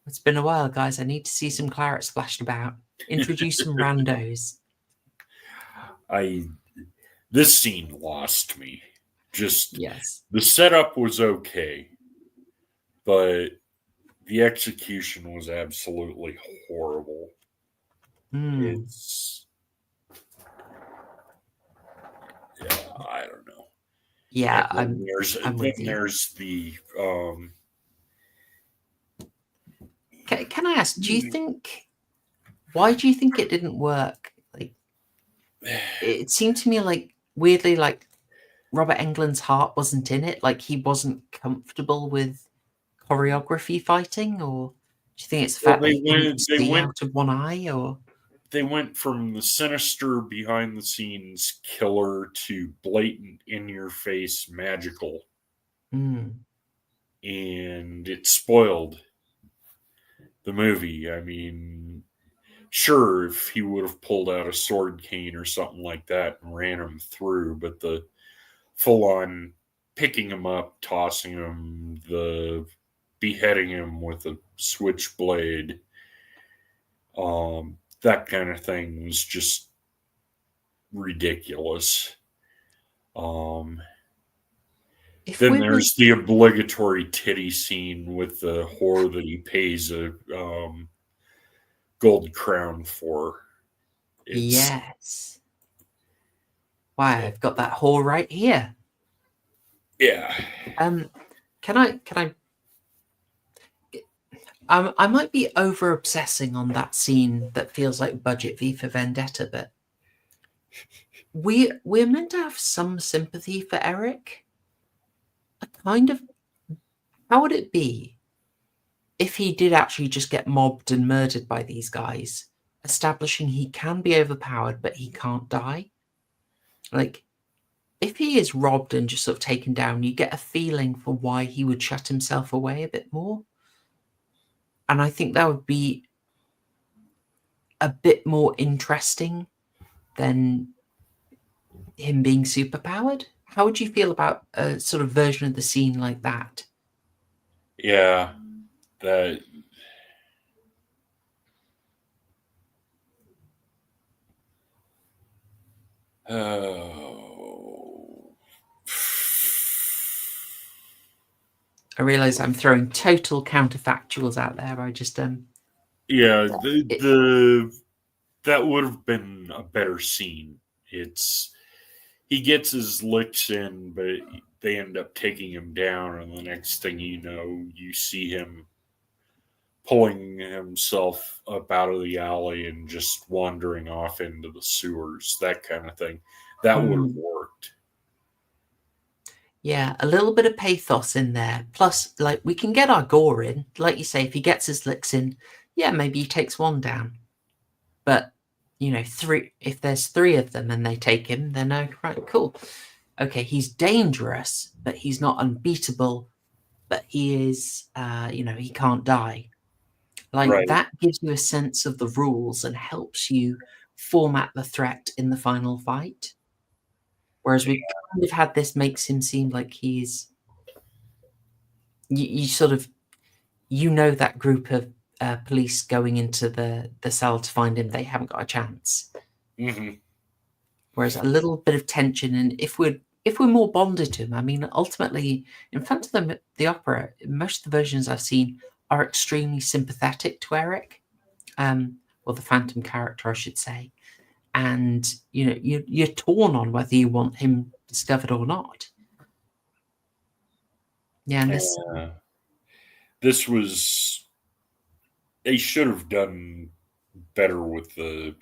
"It's been a while, guys. I need to see some claret splashed about. Introduce some randos." This scene lost me. Just Yes. the setup was okay, but the execution was absolutely horrible. It's I don't know. Yeah, And I'm with you. there's the Can I ask? Why do you think it didn't work? Like, it seemed to me like weirdly like Robert Englund's heart wasn't in it. Like he wasn't comfortable with choreography fighting, or do you think it's the fact that he couldn't see out of one eye, or they went from the sinister behind the scenes killer to blatant in your face magical. And it spoiled the movie. I mean, sure, if he would have pulled out a sword cane or something like that and ran him through, but the full on picking him up, tossing him, the beheading him with a switchblade, that kind of thing was just ridiculous. Then there's the obligatory titty scene with the whore that he pays a gold crown for. Yes. Why, I've got that whore right here. Yeah. I might be over obsessing on that scene that feels like budget V for Vendetta, but we're meant to have some sympathy for Eric. How would it be if he did actually just get mobbed and murdered by these guys, establishing he can be overpowered but he can't die? Like, if he is robbed and just sort of taken down, you get a feeling for why he would shut himself away a bit more. And I think that would be a bit more interesting than him being superpowered. How would you feel about a sort of version of the scene like that? Yeah, that. I realize I'm throwing total counterfactuals out there. I just Yeah, that would have been a better scene. He gets his licks in, but they end up taking him down, and the next thing you know, you see him pulling himself up out of the alley and just wandering off into the sewers, that kind of thing. That would have worked. Yeah, a little bit of pathos in there. Plus, like, we can get our gore in. Like you say, if he gets his licks in, yeah, maybe he takes one down. But, you know, if there's three of them and they take him, then right, cool. Okay, he's dangerous, but he's not unbeatable. But he is, he can't die. Like, that gives you a sense of the rules and helps you format the threat in the final fight. Whereas we kind of had this makes him seem like he's you sort of that group of police going into the cell to find him, they haven't got a chance. Whereas a little bit of tension, and if we're more bonded to him, I mean, ultimately in front of the opera, most of the versions I've seen are extremely sympathetic to Eric, or the Phantom character, I should say. And you're torn on whether you want him discovered or not. Yeah, and this was they should have done better with the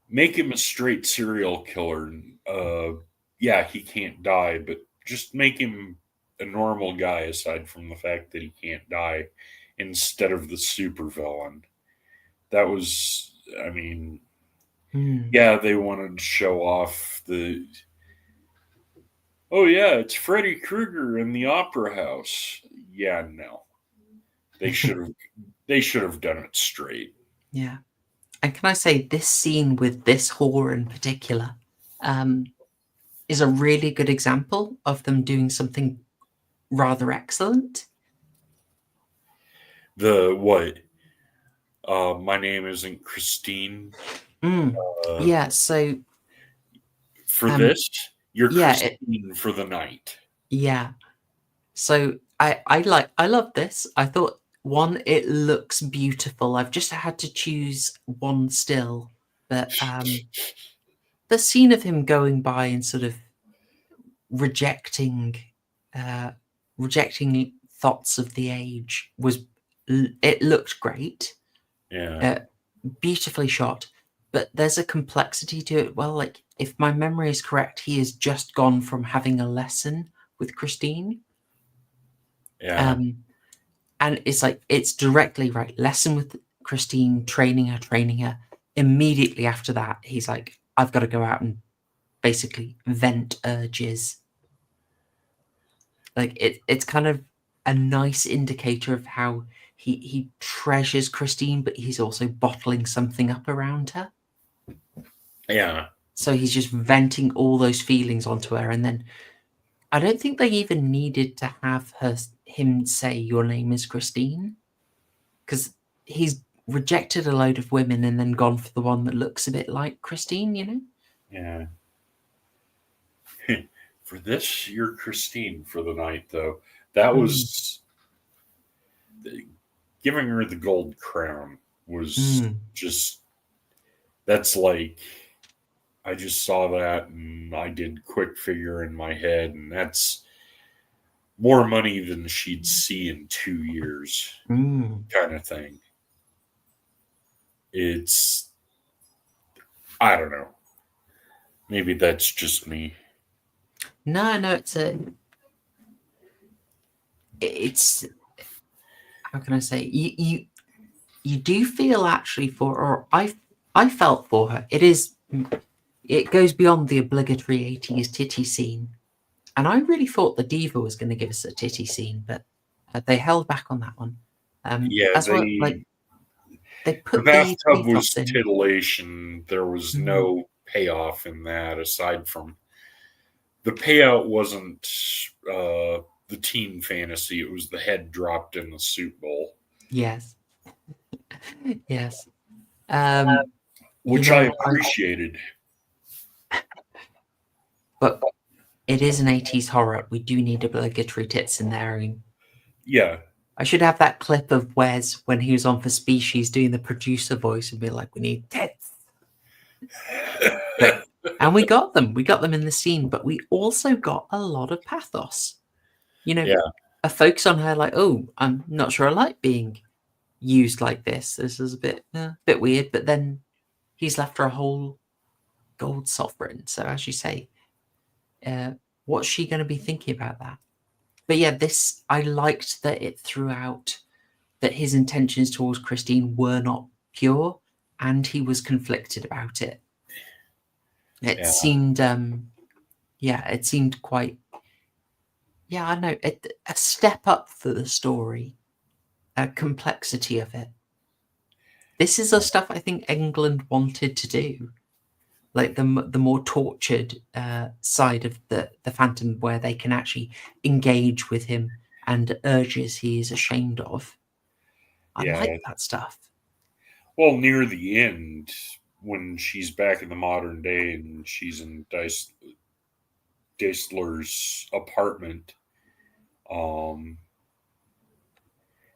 make him a straight serial killer. Yeah, he can't die, but just make him a normal guy aside from the fact that he can't die instead of the supervillain. That was, I mean, yeah, they wanted to show off the, oh yeah, it's Freddy Krueger in the opera house. Yeah, no. They should have done it straight. Yeah. And can I say, this scene with this whore in particular is a really good example of them doing something rather excellent. The what? My name isn't Christine. Yeah, so for this, you're yeah, Christine for the night. Yeah. So I love this. I thought, one, it looks beautiful. I've just had to choose one still, but the scene of him going by and sort of rejecting rejecting thoughts of the age was, it looked great. Yeah. Beautifully shot, but there's a complexity to it. Well, like, if my memory is correct, he has just gone from having a lesson with Christine. Yeah. And it's like, it's directly right. Lesson with Christine, training her. Immediately after that, he's like, I've got to go out and basically vent urges. Like, it's kind of a nice indicator of how he treasures Christine, but he's also bottling something up around her. Yeah. So he's just venting all those feelings onto her, and then I don't think they even needed to have him say, your name is Christine, because he's rejected a load of women and then gone for the one that looks a bit like Christine, you know? Yeah. For this, you're Christine for the night, though. That was giving her the gold crown was just, that's like, I just saw that and I did quick figure in my head, and that's more money than she'd see in 2 years, kind of thing. It's, I don't know. Maybe that's just me. No, it's how can I say, you do feel actually for, or I felt for her. It goes beyond the obligatory 80s titty scene, and I really thought the diva was going to give us a titty scene, but they held back on that one. Yeah, they put the bathtub was pathos in. titillation. There was no payoff in that, aside from the payout wasn't the teen fantasy. It was the head dropped in the soup bowl. Yes. Yes. Which I appreciated. But it is an 80s horror. We do need obligatory tits in there. Yeah. I should have that clip of Wes when he was on for Species doing the producer voice and be like, we need tits. And we got them. We got them in the scene, but we also got a lot of pathos. You know, a focus on her like, oh, I'm not sure I like being used like this. This is a bit weird, but then he's left her a whole gold sovereign. So as you say, what's she going to be thinking about that? But yeah, I liked that it threw out that his intentions towards Christine were not pure, and he was conflicted about it. It seemed, it seemed quite, I know, a step up for the story, a complexity of it. This is the stuff I think Englund wanted to do, like the more tortured side of the Phantom, where they can actually engage with him and urges he is ashamed of. I like that stuff. Well, near the end, when she's back in the modern day and she's in Deisler's apartment,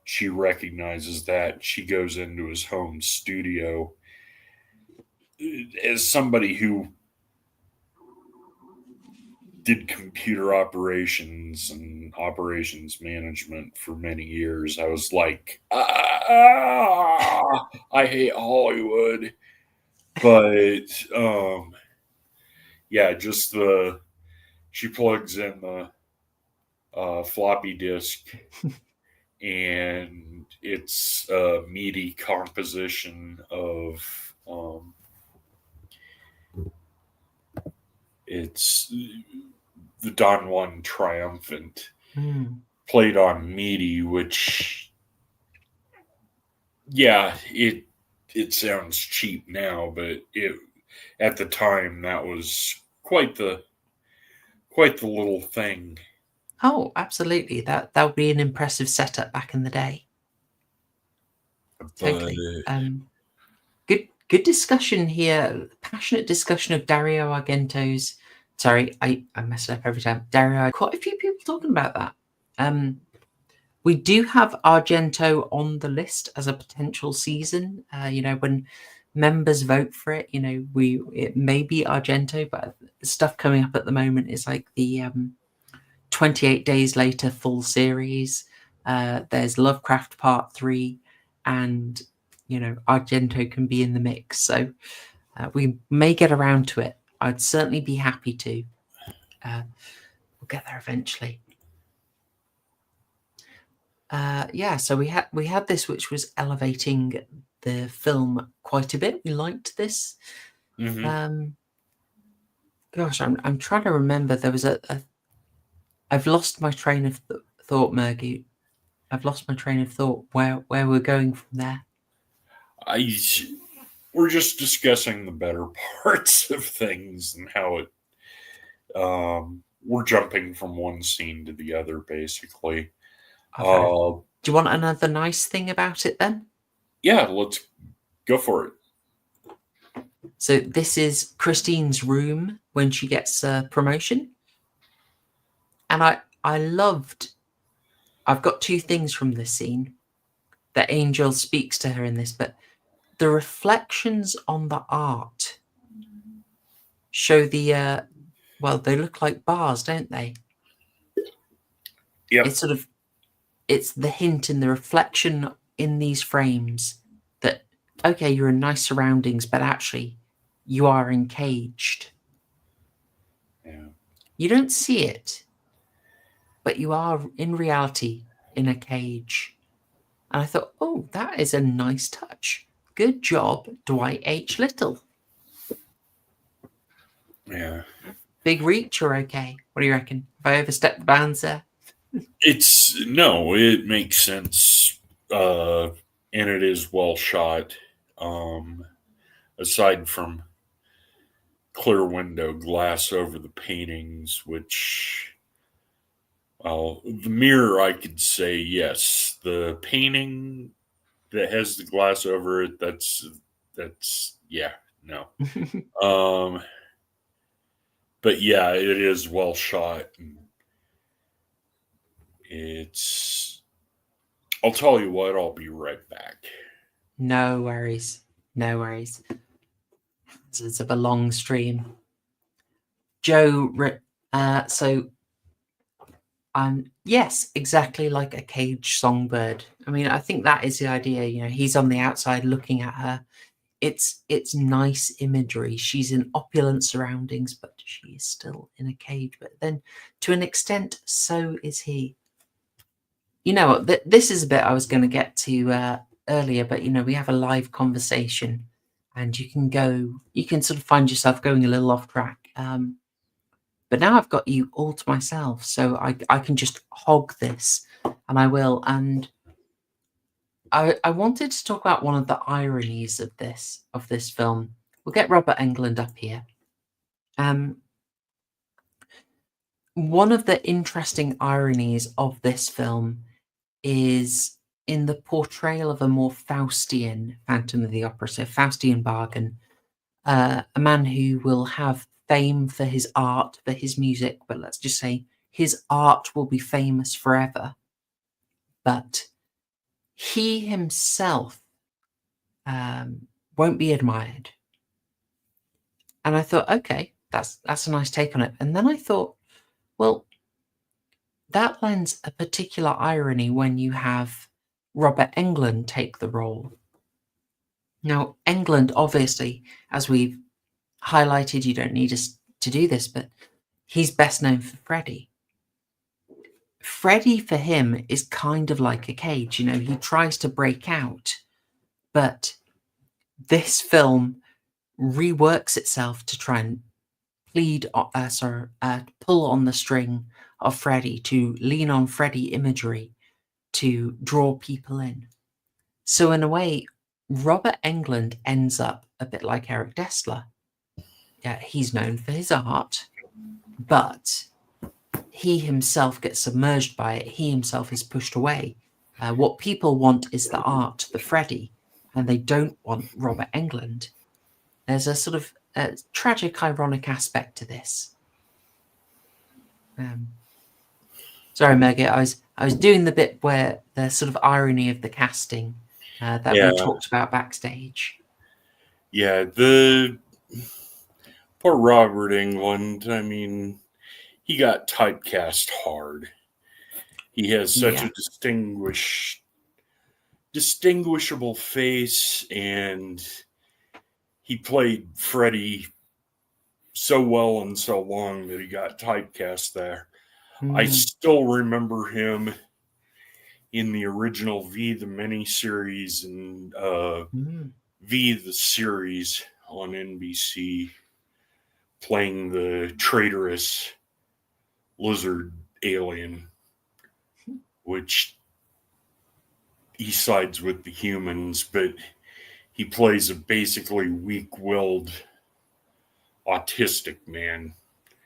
she recognizes that. She goes into his home studio. As somebody who did computer operations and operations management for many years, I was like, I hate Hollywood. But yeah, just she plugs in the floppy disk, and it's a meaty composition of it's the Don Juan Triumphant played on MIDI, which, yeah, it sounds cheap now, but at the time that was quite the little thing. Oh, absolutely. That would be an impressive setup back in the day. Totally. Good discussion here. Passionate discussion of Dario Argento's. Sorry, I mess it up every time. Dario. Quite a few people talking about that. We do have Argento on the list as a potential season. When members vote for it, it may be Argento, but stuff coming up at the moment is like the 28 Days Later full series. There's Lovecraft Part 3, and Argento can be in the mix. So we may get around to it. I'd certainly be happy to. We'll get there eventually. So we had this, which was elevating the film quite a bit. We liked this. Mm-hmm. Gosh, I'm trying to remember. There was I've lost my train of thought, Murgoot. I've lost my train of thought. Where we're going from there? We're just discussing the better parts of things and how it. We're jumping from one scene to the other, basically. Okay. Do you want another nice thing about it then? Yeah, let's go for it. So this is Christine's room when she gets a promotion. And I've got two things from this scene. The angel speaks to her in this, but the reflections on the art show they look like bars, don't they? Yeah. It's the hint in the reflection in these frames that, okay, you're in nice surroundings, but actually you are encaged. Yeah. You don't see it, but you are in reality in a cage. And I thought, oh, that is a nice touch. Good job, Dwight H. Little. Yeah. Big reach or okay? What do you reckon? Have I overstepped the bounds there? It makes sense, and it is well shot. Aside from clear window glass over the paintings, which, well, the mirror, I could say yes. The painting that has the glass over it, that's yeah, no. But yeah, it is well shot. I'll tell you what, I'll be right back. No worries. It's of a long stream. Joe, yes, exactly like a cage songbird. I mean, I think that is the idea. He's on the outside looking at her. It's nice imagery. She's in opulent surroundings, but she is still in a cage. But then, to an extent, so is he. This is a bit I was going to get to earlier, but we have a live conversation, and you can sort of find yourself going a little off track. But now I've got you all to myself, so I can just hog this, and I will. And I wanted to talk about one of the ironies of this film. We'll get Robert Englund up here. One of the interesting ironies of this film is in the portrayal of a more Faustian Phantom of the Opera, so Faustian bargain, a man who will have fame for his art, for his music, but let's just say his art will be famous forever. But he himself won't be admired. And I thought, okay, that's a nice take on it. And then I thought, Well, that lends a particular irony when you have Robert Englund take the role. Now, Englund, obviously, as we've highlighted, you don't need us to do this, but he's best known for Freddy. Freddy, for him, is kind of like a cage. You know, he tries to break out, but this film reworks itself to try and pull on the string of Freddy, to lean on Freddy imagery to draw people in. So in a way, Robert Englund ends up a bit like Eric Dessler. Yeah, he's known for his art, but he himself gets submerged by it. He himself is pushed away. What people want is the art, the Freddy, and they don't want Robert Englund. There's a sort of tragic, ironic aspect to this. Sorry, Murgoot, I was doing the bit where the sort of irony of the casting that we talked about backstage. Yeah, the poor Robert Englund. I mean, he got typecast hard. He has such a distinguishable face, and he played Freddy so well and so long that he got typecast there. I still remember him in the original V the miniseries and V the series on NBC, playing the traitorous lizard alien, which he sides with the humans, but he plays a basically weak-willed autistic man,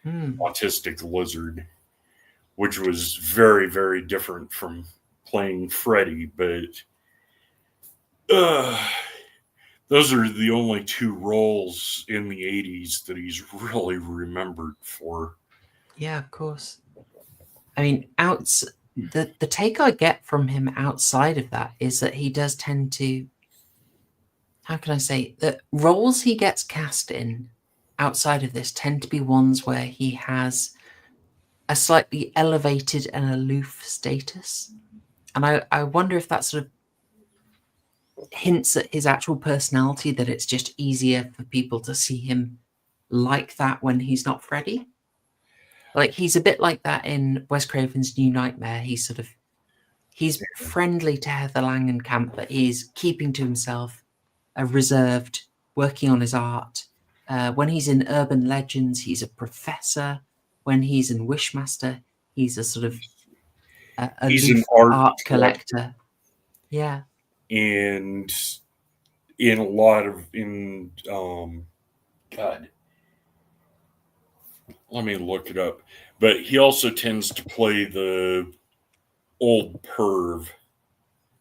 autistic lizard, which was very, very different from playing Freddy. But those are the only two roles in the 80s that he's really remembered for. Yeah, of course. I mean, the take I get from him outside of that is that he does tend to, how can I say, the roles he gets cast in outside of this tend to be ones where he has a slightly elevated and aloof status. And I wonder if that sort of hints at his actual personality, that it's just easier for people to see him like that when he's not Freddy. Like, he's a bit like that in Wes Craven's New Nightmare. He's friendly to Heather Langenkamp, but he's keeping to himself, reserved, working on his art. When he's in Urban Legends, he's a professor. When he's in Wishmaster, he's a sort of he's an art collector. Yeah. And in a lot of God, let me look it up. But he also tends to play the old perv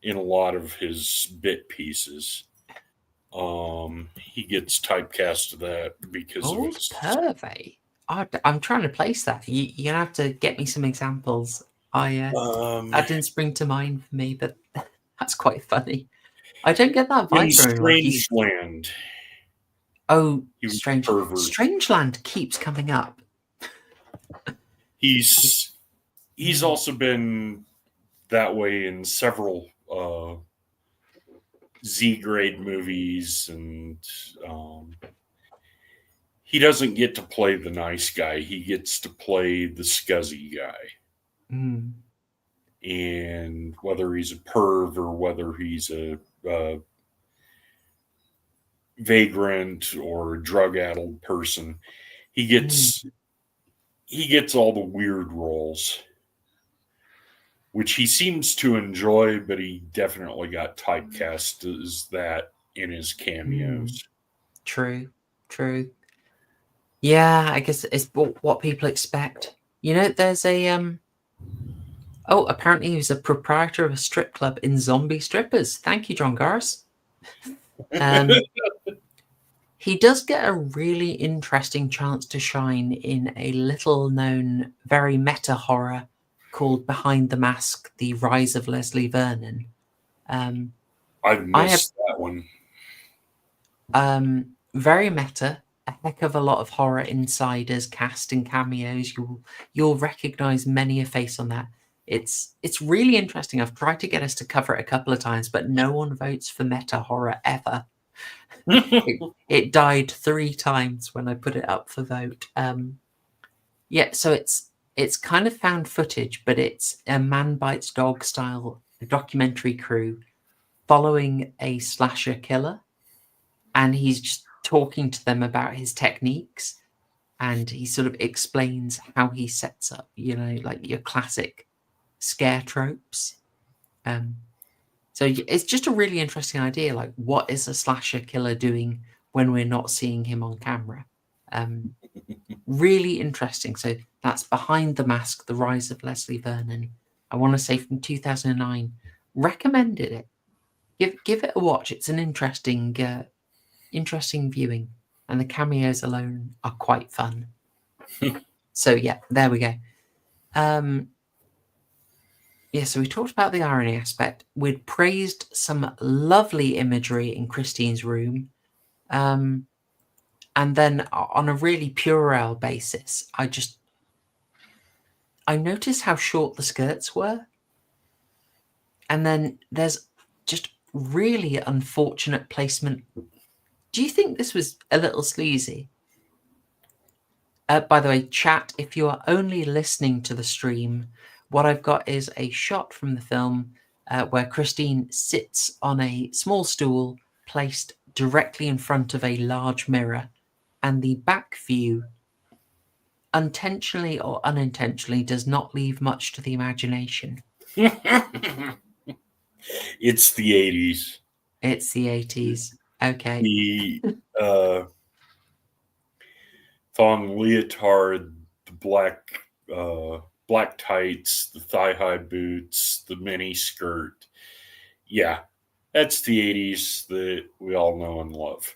in a lot of his bit pieces. He gets typecast to that because of his perv. I'm trying to place that. You're gonna have to get me some examples. That didn't spring to mind for me, but that's quite funny. I don't get that vibe from him. Strangeland. Strangeland keeps coming up. He's also been that way in several Z-grade movies, and he doesn't get to play the nice guy. He gets to play the scuzzy guy. And whether he's a perv or whether he's a vagrant or a drug-addled person, he gets all the weird roles, which he seems to enjoy, but he definitely got typecast as that in his cameos. True. Yeah, I guess it's what people expect. You know, there's a apparently he was a proprietor of a strip club in Zombie Strippers. Thank you, John Garris. He does get a really interesting chance to shine in a little-known, very meta horror called Behind the Mask: The Rise of Leslie Vernon. I've missed that one. Very meta, a heck of a lot of horror insiders, cast and cameos. You'll recognize many a face on that. It's really interesting. I've tried to get us to cover it a couple of times, but no one votes for meta horror ever. It died 3 times when I put it up for vote. Yeah, so it's kind of found footage, but it's a man bites dog style documentary crew following a slasher killer, and he's just talking to them about his techniques, and he sort of explains how he sets up, like your classic scare tropes. So it's just a really interesting idea. Like, what is a slasher killer doing when we're not seeing him on camera? Really interesting. So that's Behind the Mask, The Rise of Leslie Vernon. I want to say from 2009. Recommended it. Give it a watch. It's an interesting viewing, and the cameos alone are quite fun. So yeah, there we go. Yeah, so we talked about the irony aspect. We'd praised some lovely imagery in Christine's room. And then on a really puerile basis, I noticed how short the skirts were. And then there's just really unfortunate placement. Do you think this was a little sleazy? By the way, chat, if you are only listening to the stream, what I've got is a shot from the film where Christine sits on a small stool placed directly in front of a large mirror, and the back view, unintentionally or unintentionally, does not leave much to the imagination. It's the 80s. It's the 80s. Okay. The thong leotard, the black tights, the thigh-high boots, the mini skirt. Yeah, that's the 80s that we all know and love.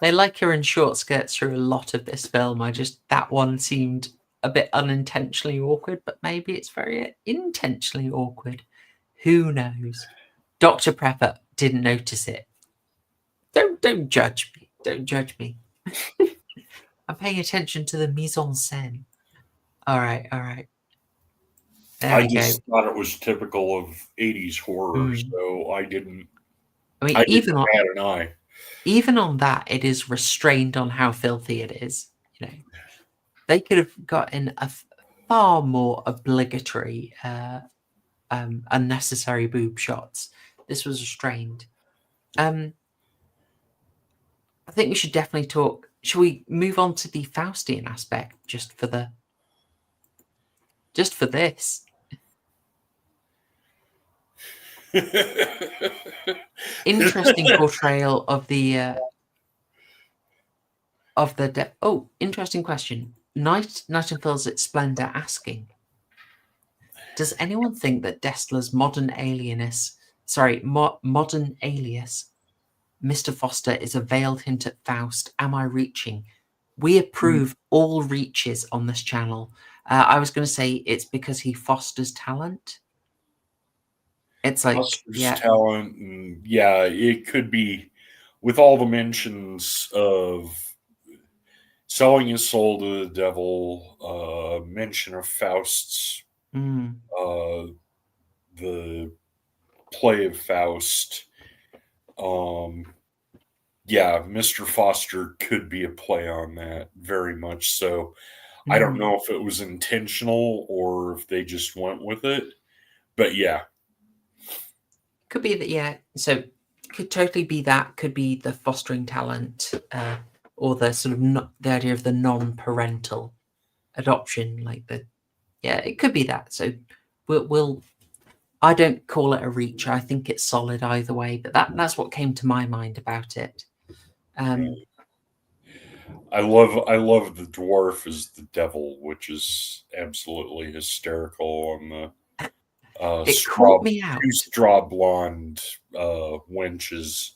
They like her in short skirts through a lot of this film. That one seemed a bit unintentionally awkward, but maybe it's very intentionally awkward. Who knows? Dr. Prepper didn't notice it. Don't judge me. Don't judge me. I'm paying attention to the mise en scène. All right. There I we just go. thought it was typical of 80s horror, so I didn't. I mean, even on that, it is restrained on how filthy it is. They could have gotten a far more obligatory, unnecessary boob shots. This was restrained. I think we should definitely talk. Shall we move on to the Faustian aspect just for this? Interesting portrayal of the interesting question. Nightingale's at Splendor asking, does anyone think that Destler's modern alias, Mr. Foster, is a veiled hint at Faust? Am I reaching? We approve all reaches on this channel. I was going to say it's because he fosters talent. It's like, Foster's talent, and it could be with all the mentions of selling his soul to the devil, mention of Faust's, the play of Faust. Mr. Foster could be a play on that, very much so. I don't know if it was intentional or if they just went with it, but yeah. Could be that, yeah. So could totally be that. Could be the fostering talent, or the sort of the idea of the non-parental adoption, it could be that. So we'll. I don't call it a reach. I think it's solid either way. But that's what came to my mind about it. I love the dwarf as the devil, which is absolutely hysterical on the. It caught me out. 2 straw blonde wenches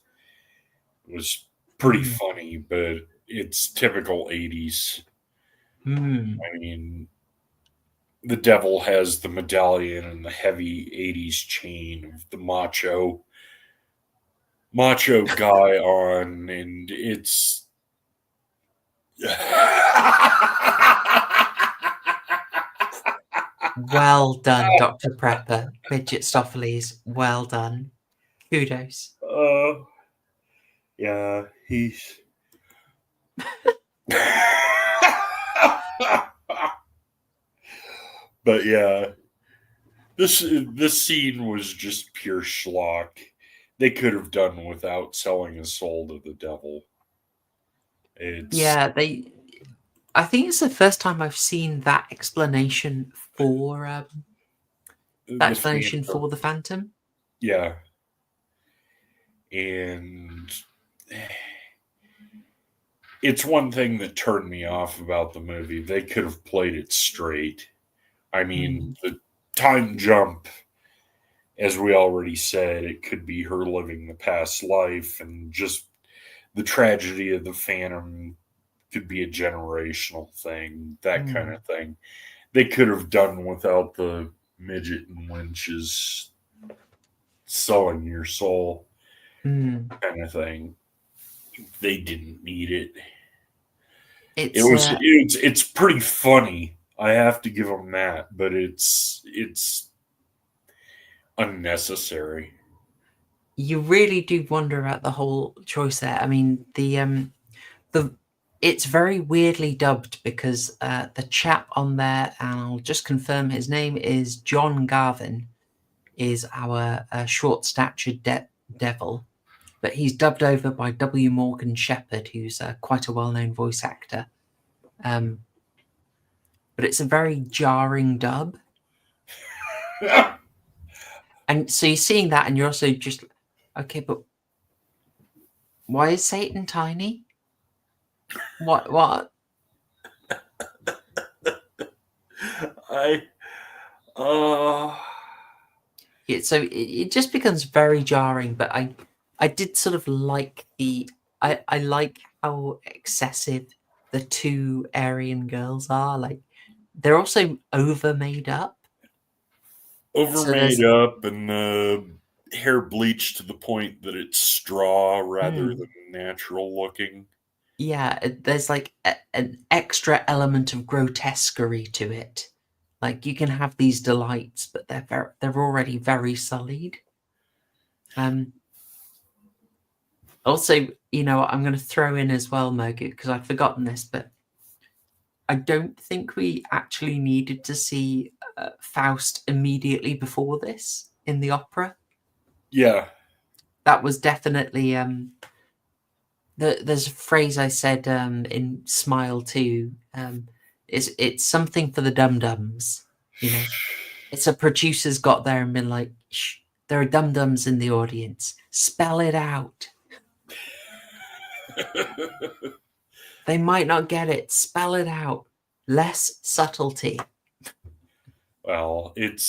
was pretty funny, but it's typical 80s. I mean, the devil has the medallion and the heavy 80s chain of the macho macho guy on, and it's Well done, Dr. Prepper, Midget Stopheles. Well done. Kudos. yeah, he's but yeah, this scene was just pure schlock. They could have done without selling his soul to the devil. Yeah, I think it's the first time I've seen that explanation for the Phantom. the Phantom. Yeah, and it's one thing that turned me off about the movie. They could have played it straight. I mean, the time jump, as we already said, it could be her living the past life, and just the tragedy of the Phantom could be a generational thing, that kind of thing. They could have done without the midget and winches selling your soul kind of thing. They didn't need it. It's pretty funny. I have to give them that, but it's unnecessary. You really do wonder about the whole choice there. I mean, it's very weirdly dubbed because the chap on there, and I'll just confirm his name is John Garvin, is our short-statured devil, but he's dubbed over by W. Morgan Shepherd, who's quite a well-known voice actor. But it's a very jarring dub. And so you're seeing that, and you're also just, okay, but why is Satan tiny? What? So it just becomes very jarring, but I did sort of like I like how excessive the two Aryan girls are. Like, they're also over made up. Over-made up, and hair bleached to the point that it's straw rather than natural looking. Yeah, there's like an extra element of grotesquerie to it. Like, you can have these delights, but they're already very sullied. Also, I'm going to throw in as well, Murgoot, because I've forgotten this, but I don't think we actually needed to see Faust immediately before this in the opera. Yeah. That was definitely... there's a phrase I said in Smile 2. It's something for the dum-dums, It's a producer's got there and been like, shh, there are dum-dums in the audience. Spell it out. They might not get it. Spell it out. Less subtlety. Well, it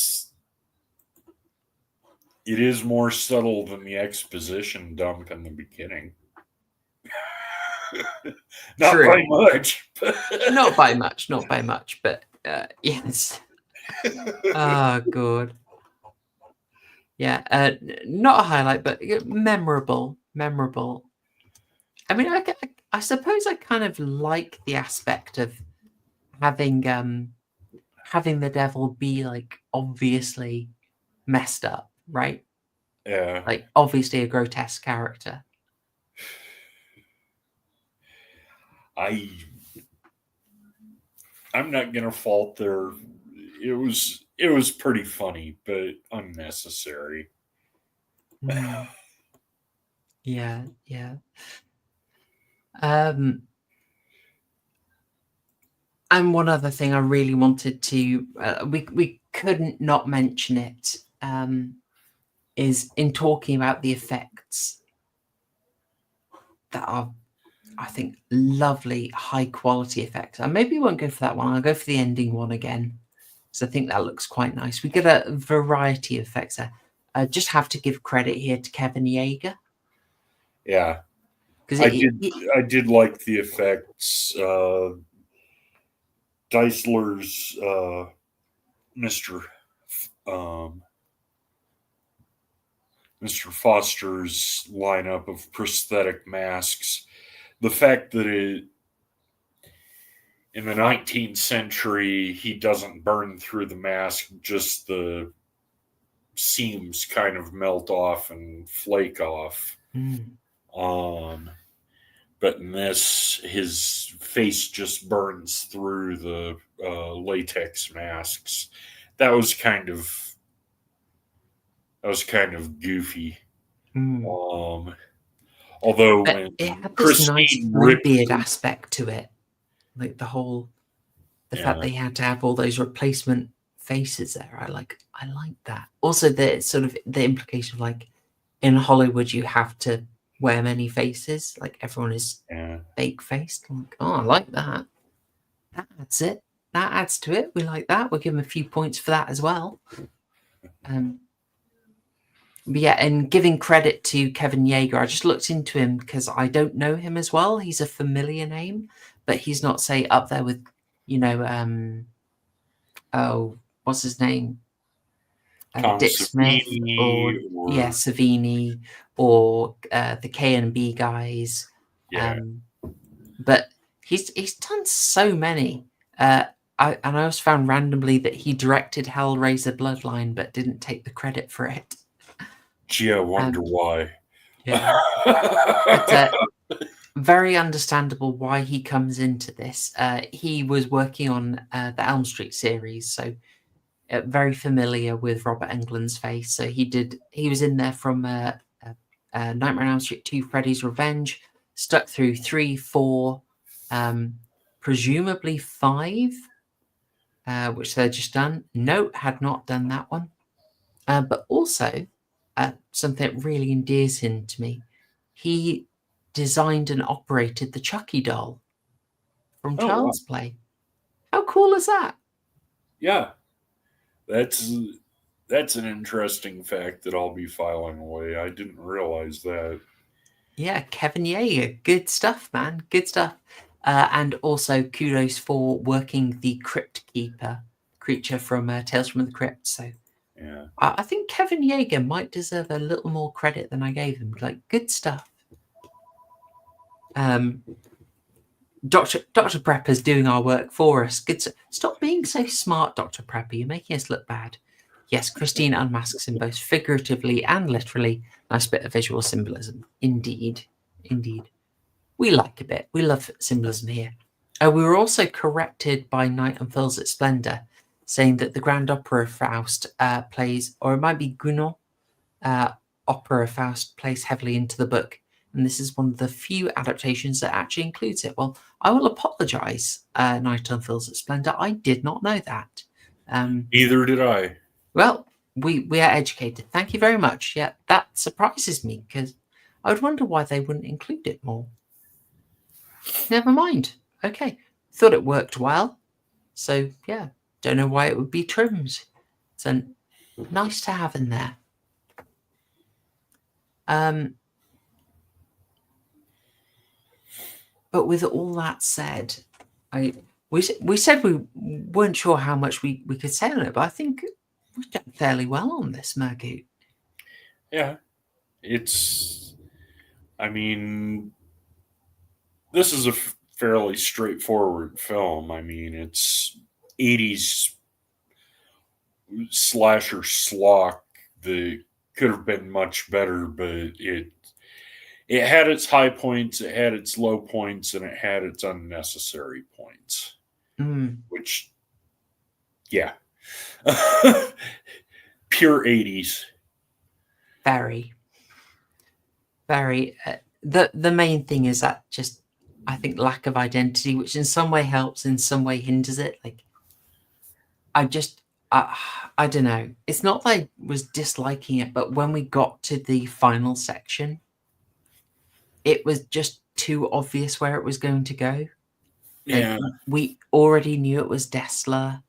is more subtle than the exposition dump in the beginning. Not True. by much. Not by much, but yes. Oh, good. Yeah, not a highlight, but memorable. I mean, I suppose I kind of like the aspect of having the devil be like obviously messed up, right? Yeah. Like, obviously a grotesque character. I'm not gonna fault their. It was pretty funny, but unnecessary. Yeah. And one other thing I really wanted to, we couldn't not mention it, is in talking about the effects that are, I think, lovely, high quality effects. And maybe we won't go for that one. I'll go for the ending one again, because I think that looks quite nice. We get a variety of effects there. I just have to give credit here to Kevin Yeager. Yeah. Because I did like the effects. Deisler's Mr. Mr. Foster's lineup of prosthetic masks. The fact that in the 19th century, he doesn't burn through the mask, just the seams kind of melt off and flake off. But in this, his face just burns through the latex masks. That was kind of goofy. Although But when it had this Christine nice ripped Bluebeard aspect to it, like the fact they had to have all those replacement faces there. I like that. Also, the sort of the implication of like in Hollywood you have to wear many faces, like everyone is fake faced. Like, oh, I like that. That's it. That adds to it. We like that. We'll give him a few points for that as well. But yeah, and giving credit to Kevin Yeager, I just looked into him because I don't know him as well. He's a familiar name, but he's not, say, up there with, what's his name? Dick Smith or Savini or the K&B guys. But he's done so many. I also found randomly that he directed Hellraiser Bloodline but didn't take the credit for it. Gee, I wonder why. Yeah. But, very understandable why he comes into this. He was working on the Elm Street series, so very familiar with Robert Englund's face. So he was in there from Nightmare on Elm Street 2, Freddy's Revenge, stuck through 3, 4, presumably 5, which they'd just done. No, had not done that one. But also, something that really endears him to me, he designed and operated the Chucky doll from Child's Play. How cool is that? Yeah. That's an interesting fact that I'll be filing away. I didn't realize that. Yeah, Kevin Yeager. Good stuff, man. Good stuff. And also kudos for working the Crypt Keeper creature from Tales from the Crypt. So yeah, I think Kevin Yeager might deserve a little more credit than I gave him. Like, good stuff. Dr. Prepper's doing our work for us. Good. Stop being so smart, Dr. Prepper. You're making us look bad. Yes, Christine unmasks him both figuratively and literally. Nice bit of visual symbolism. Indeed. Indeed. We like a bit. We love symbolism here. We were also corrected by Night Unfurls Its Splendor, saying that the Grand Opera of Faust plays, or it might be Gounod, Opera of Faust plays heavily into the book. And this is one of the few adaptations that actually includes it. Well, I will apologise, Night Unfurls Its Splendor. I did not know that. Neither did I. Well, we are educated. Thank you very much. Yeah, that surprises me because I would wonder why they wouldn't include it more. Never mind. Okay. Thought it worked well. So, yeah, don't know why it would be trimmed. So, nice to have in there. But with all that said, we said we weren't sure how much we could say on it, but I think we've done fairly well on this, Murgoot. Yeah. This is a fairly straightforward film. I mean, it's 80s slasher schlock that could have been much better, but it had its high points, it had its low points, and it had its unnecessary points. Which, yeah. Pure 80s. Very. Very. The main thing is that just, I think, lack of identity, which in some way helps, in some way hinders it. Like, I don't know. It's not that I was disliking it, but when we got to the final section, it was just too obvious where it was going to go. Yeah. Like, we already knew it was Dessler,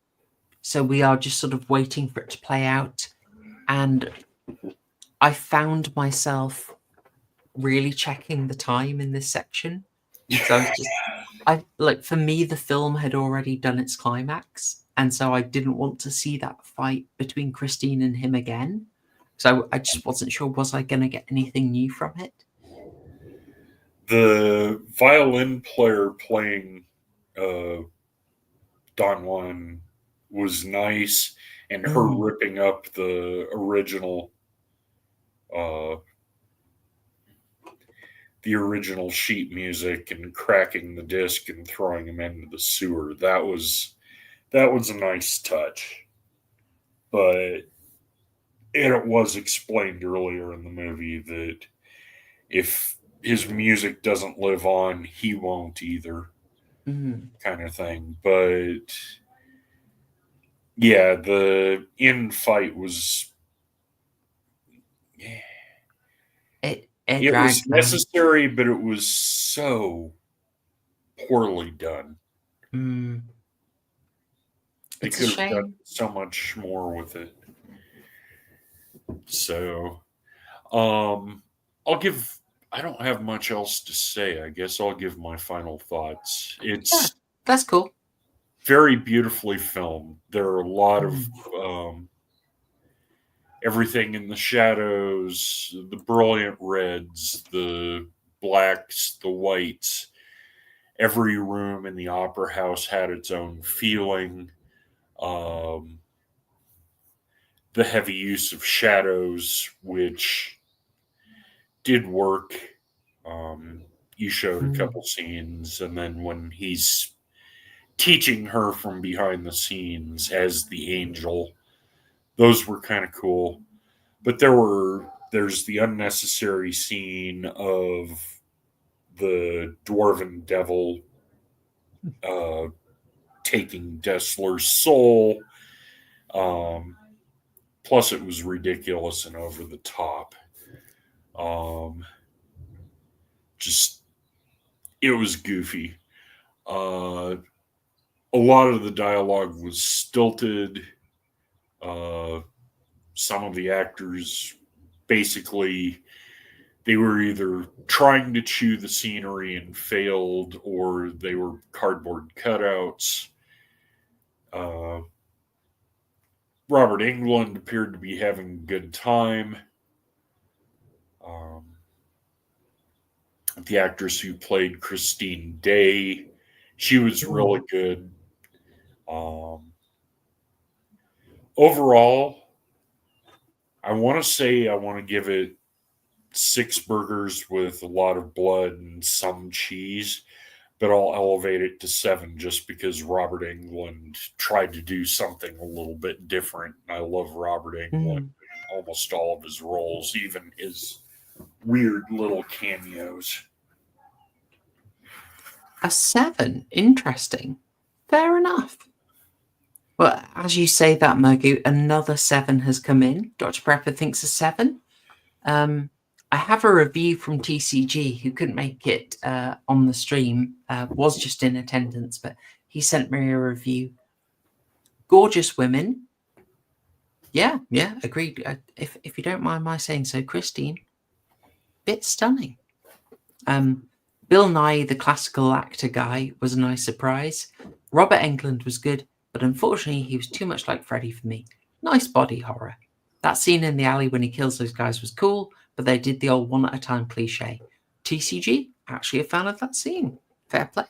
so we are just sort of waiting for it to play out. And I found myself really checking the time in this section. So for me, the film had already done its climax, and so I didn't want to see that fight between Christine and him again. So I just wasn't sure, was I going to get anything new from it? The violin player playing Don Juan was nice, and her ripping up the original sheet music and cracking the disc and throwing him into the sewer. That was a nice touch. But it was explained earlier in the movie that if his music doesn't live on, he won't either, kind of thing. But yeah, the end fight was it was necessary, but it was so poorly done. They could have done so much more with it. So, I don't have much else to say. I guess I'll give my final thoughts. It's that's cool. Very beautifully filmed. There are a lot of everything in the shadows, the brilliant reds, the blacks, the whites. Every room in the opera house had its own feeling. The heavy use of shadows, which did work. You showed a couple scenes, and then when he's teaching her from behind the scenes as the angel, those were kind of cool. But there's the unnecessary scene of the dwarven devil taking Dessler's soul. Plus, it was ridiculous and over the top. It was goofy. A lot of the dialogue was stilted. Some of the actors, basically, they were either trying to chew the scenery and failed, or they were cardboard cutouts. Robert Englund appeared to be having a good time. The actress who played Christine Day, she was really good. Overall, I want to give it 6 burgers with a lot of blood and some cheese, but I'll elevate it to 7 just because Robert Englund tried to do something a little bit different. I love Robert Englund in almost all of his roles, even his weird little cameos. A 7? Interesting. Fair enough. Well, as you say that, Murgoot, another 7 has come in. Dr. Prepper thinks a 7. I have a review from TCG, who couldn't make it on the stream, was just in attendance, but he sent me a review. Gorgeous women. Yeah, agreed. If you don't mind my saying so, Christine, bit stunning. Bill Nye, the classical actor guy, was a nice surprise. Robert Englund was good, but unfortunately he was too much like Freddy for me. Nice body horror. That scene in the alley when he kills those guys was cool, but they did the old one at a time cliche. TCG, actually a fan of that scene. Fair play.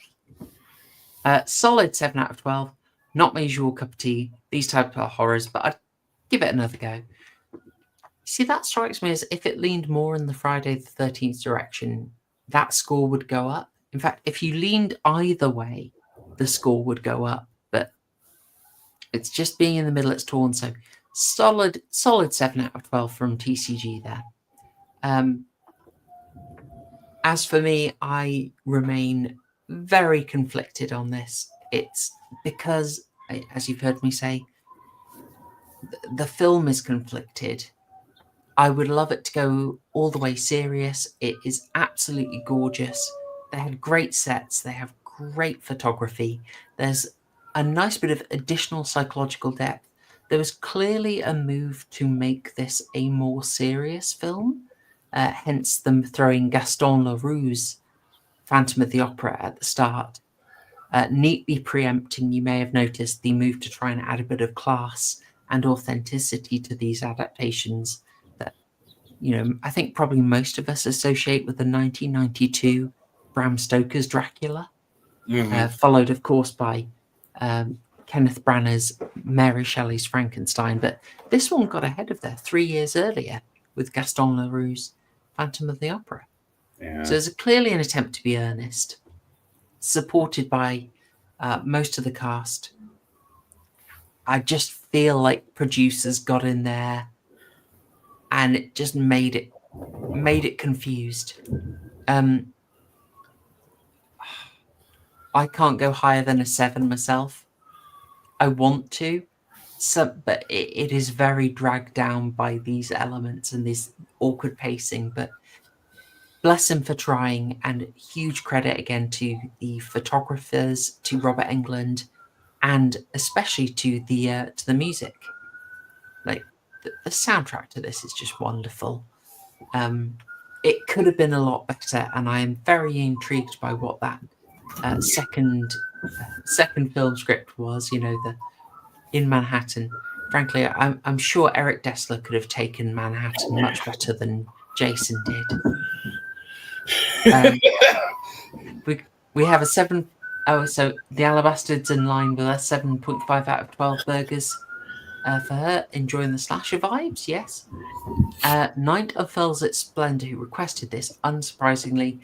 Solid 7 out of 12. Not my usual cup of tea, these type of horrors, but I'd give it another go. See, that strikes me as if it leaned more in the Friday the 13th direction, that score would go up. In fact, if you leaned either way, the score would go up. But it's just being in the middle, it's torn. So solid 7 out of 12 from TCG there. As for me, I remain very conflicted on this. It's because, as you've heard me say, the film is conflicted. I would love it to go all the way serious. It is absolutely gorgeous. They had great sets. They have great photography. There's a nice bit of additional psychological depth. There was clearly a move to make this a more serious film, hence them throwing Gaston Leroux's Phantom of the Opera at the start, neatly preempting, you may have noticed, the move to try and add a bit of class and authenticity to these adaptations that I think probably most of us associate with the 1992 Bram Stoker's Dracula, followed, of course, by Kenneth Branagh's Mary Shelley's Frankenstein. But this one got ahead of that 3 years earlier with Gaston Leroux's Phantom of the Opera. Yeah. So there's clearly an attempt to be earnest, supported by most of the cast. I just feel like producers got in there and it just made it confused. I can't go higher than a 7 myself. I want to, but it is very dragged down by these elements and this awkward pacing. But bless him for trying, and huge credit again to the photographers, to Robert Englund, and especially to the music. Like the soundtrack to this is just wonderful. It could have been a lot better, and I am very intrigued by what that second film script was. The in Manhattan. Frankly, I'm sure Eric Dessler could have taken Manhattan much better than Jason did. We have a 7. Oh, so the Alabastard's in line with us, 7.5 out of 12 burgers for her. Enjoying the slasher vibes, yes. Knight of Velvet Splendor, who requested this, unsurprisingly,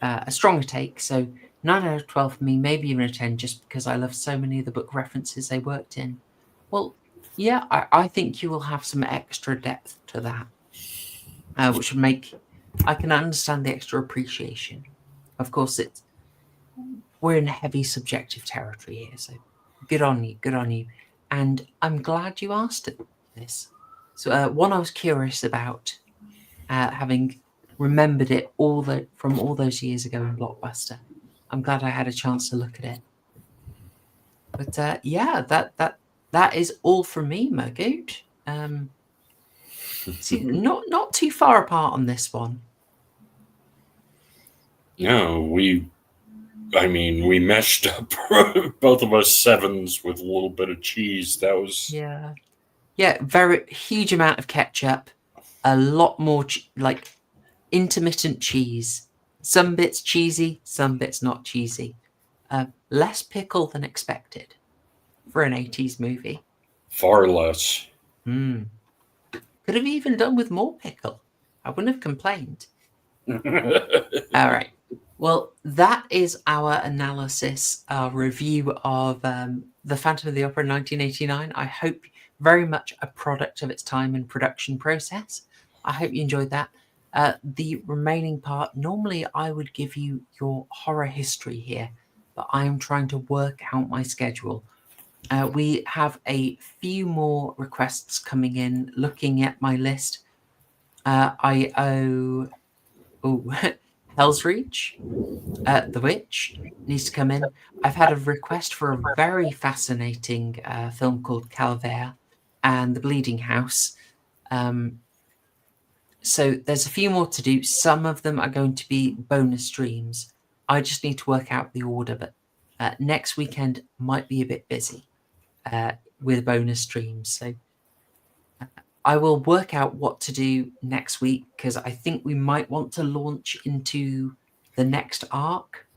a stronger take. So 9 out of 12 for me, maybe even a 10, just because I love so many of the book references they worked in. Well, yeah, I think you will have some extra depth to that, which would make... I can understand the extra appreciation. Of course, we're in heavy subjective territory here, so good on you. And I'm glad you asked this. So one I was curious about, having remembered it from all those years ago in Blockbuster. I'm glad I had a chance to look at it. But yeah, that is all from me, Murgoot. See, not too far apart on this one. No, we meshed up both of us 7s with a little bit of cheese. That was very huge amount of ketchup, a lot more like intermittent cheese. Some bits cheesy, some bits not cheesy. Less pickle than expected for an 80s movie. Far less. Could have even done with more pickle. I wouldn't have complained. All right. Well, that is our analysis, our review of The Phantom of the Opera 1989. I hope very much a product of its time and production process. I hope you enjoyed that. The remaining part, normally I would give you your horror history here, but I am trying to work out my schedule. We have a few more requests coming in. Looking at my list, I owe... Hell's Reach, The Witch needs to come in. I've had a request for a very fascinating film called Calvaire and The Bleeding House. So there's a few more to do. Some of them are going to be bonus streams. I just need to work out the order, but next weekend might be a bit busy with bonus streams. So I will work out what to do next week, because I think we might want to launch into the next arc,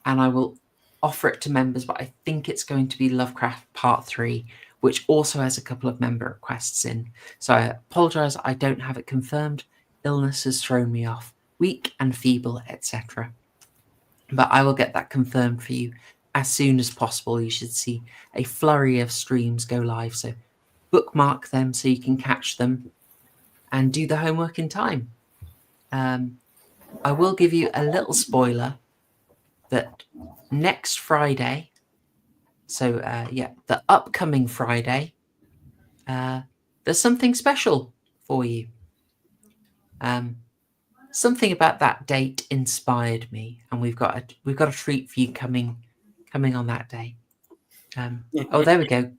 and I will offer it to members, but I think it's going to be Lovecraft Part 3, which also has a couple of member requests in. So I apologize, I don't have it confirmed. Illness has thrown me off. Weak and feeble, etc. But I will get that confirmed for you as soon as possible. You should see a flurry of streams go live, so bookmark them so you can catch them and do the homework in time. I will give you a little spoiler that next Friday, so the upcoming Friday, there's something special for you. Something about that date inspired me, and we've got a treat for you coming on that day. There we go.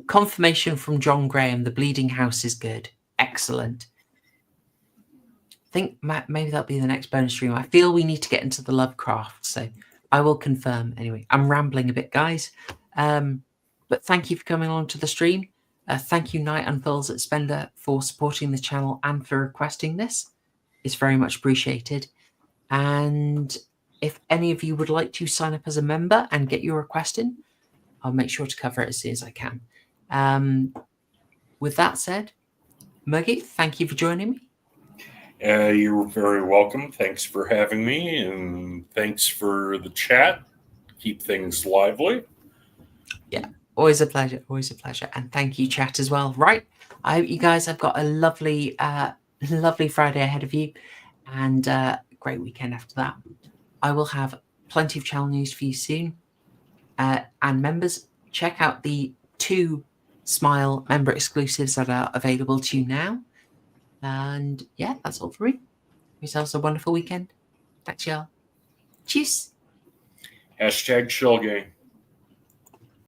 Confirmation from John Graham. The Bleeding House is good. Excellent. I think maybe that'll be the next bonus stream. I feel we need to get into the Lovecraft, so I will confirm. Anyway, I'm rambling a bit, guys. But thank you for coming on to the stream. Thank you, Night and Fills at Spender, for supporting the channel and for requesting this. It's very much appreciated. And if any of you would like to sign up as a member and get your request in, I'll make sure to cover it as soon as I can. With that said, Murgoot, thank you for joining me. You're very welcome. Thanks for having me, and thanks for the chat. Keep things lively. Yeah, always a pleasure. Always a pleasure. And thank you, chat, as well. Right. I hope you guys have got a lovely, lovely Friday ahead of you, and great weekend after that. I will have plenty of channel news for you soon. And members, check out the 2 Smile member exclusives that are available to you now. And yeah, that's all for me. Yourselves a wonderful weekend. Thanks, y'all. Cheers. #Shellgang.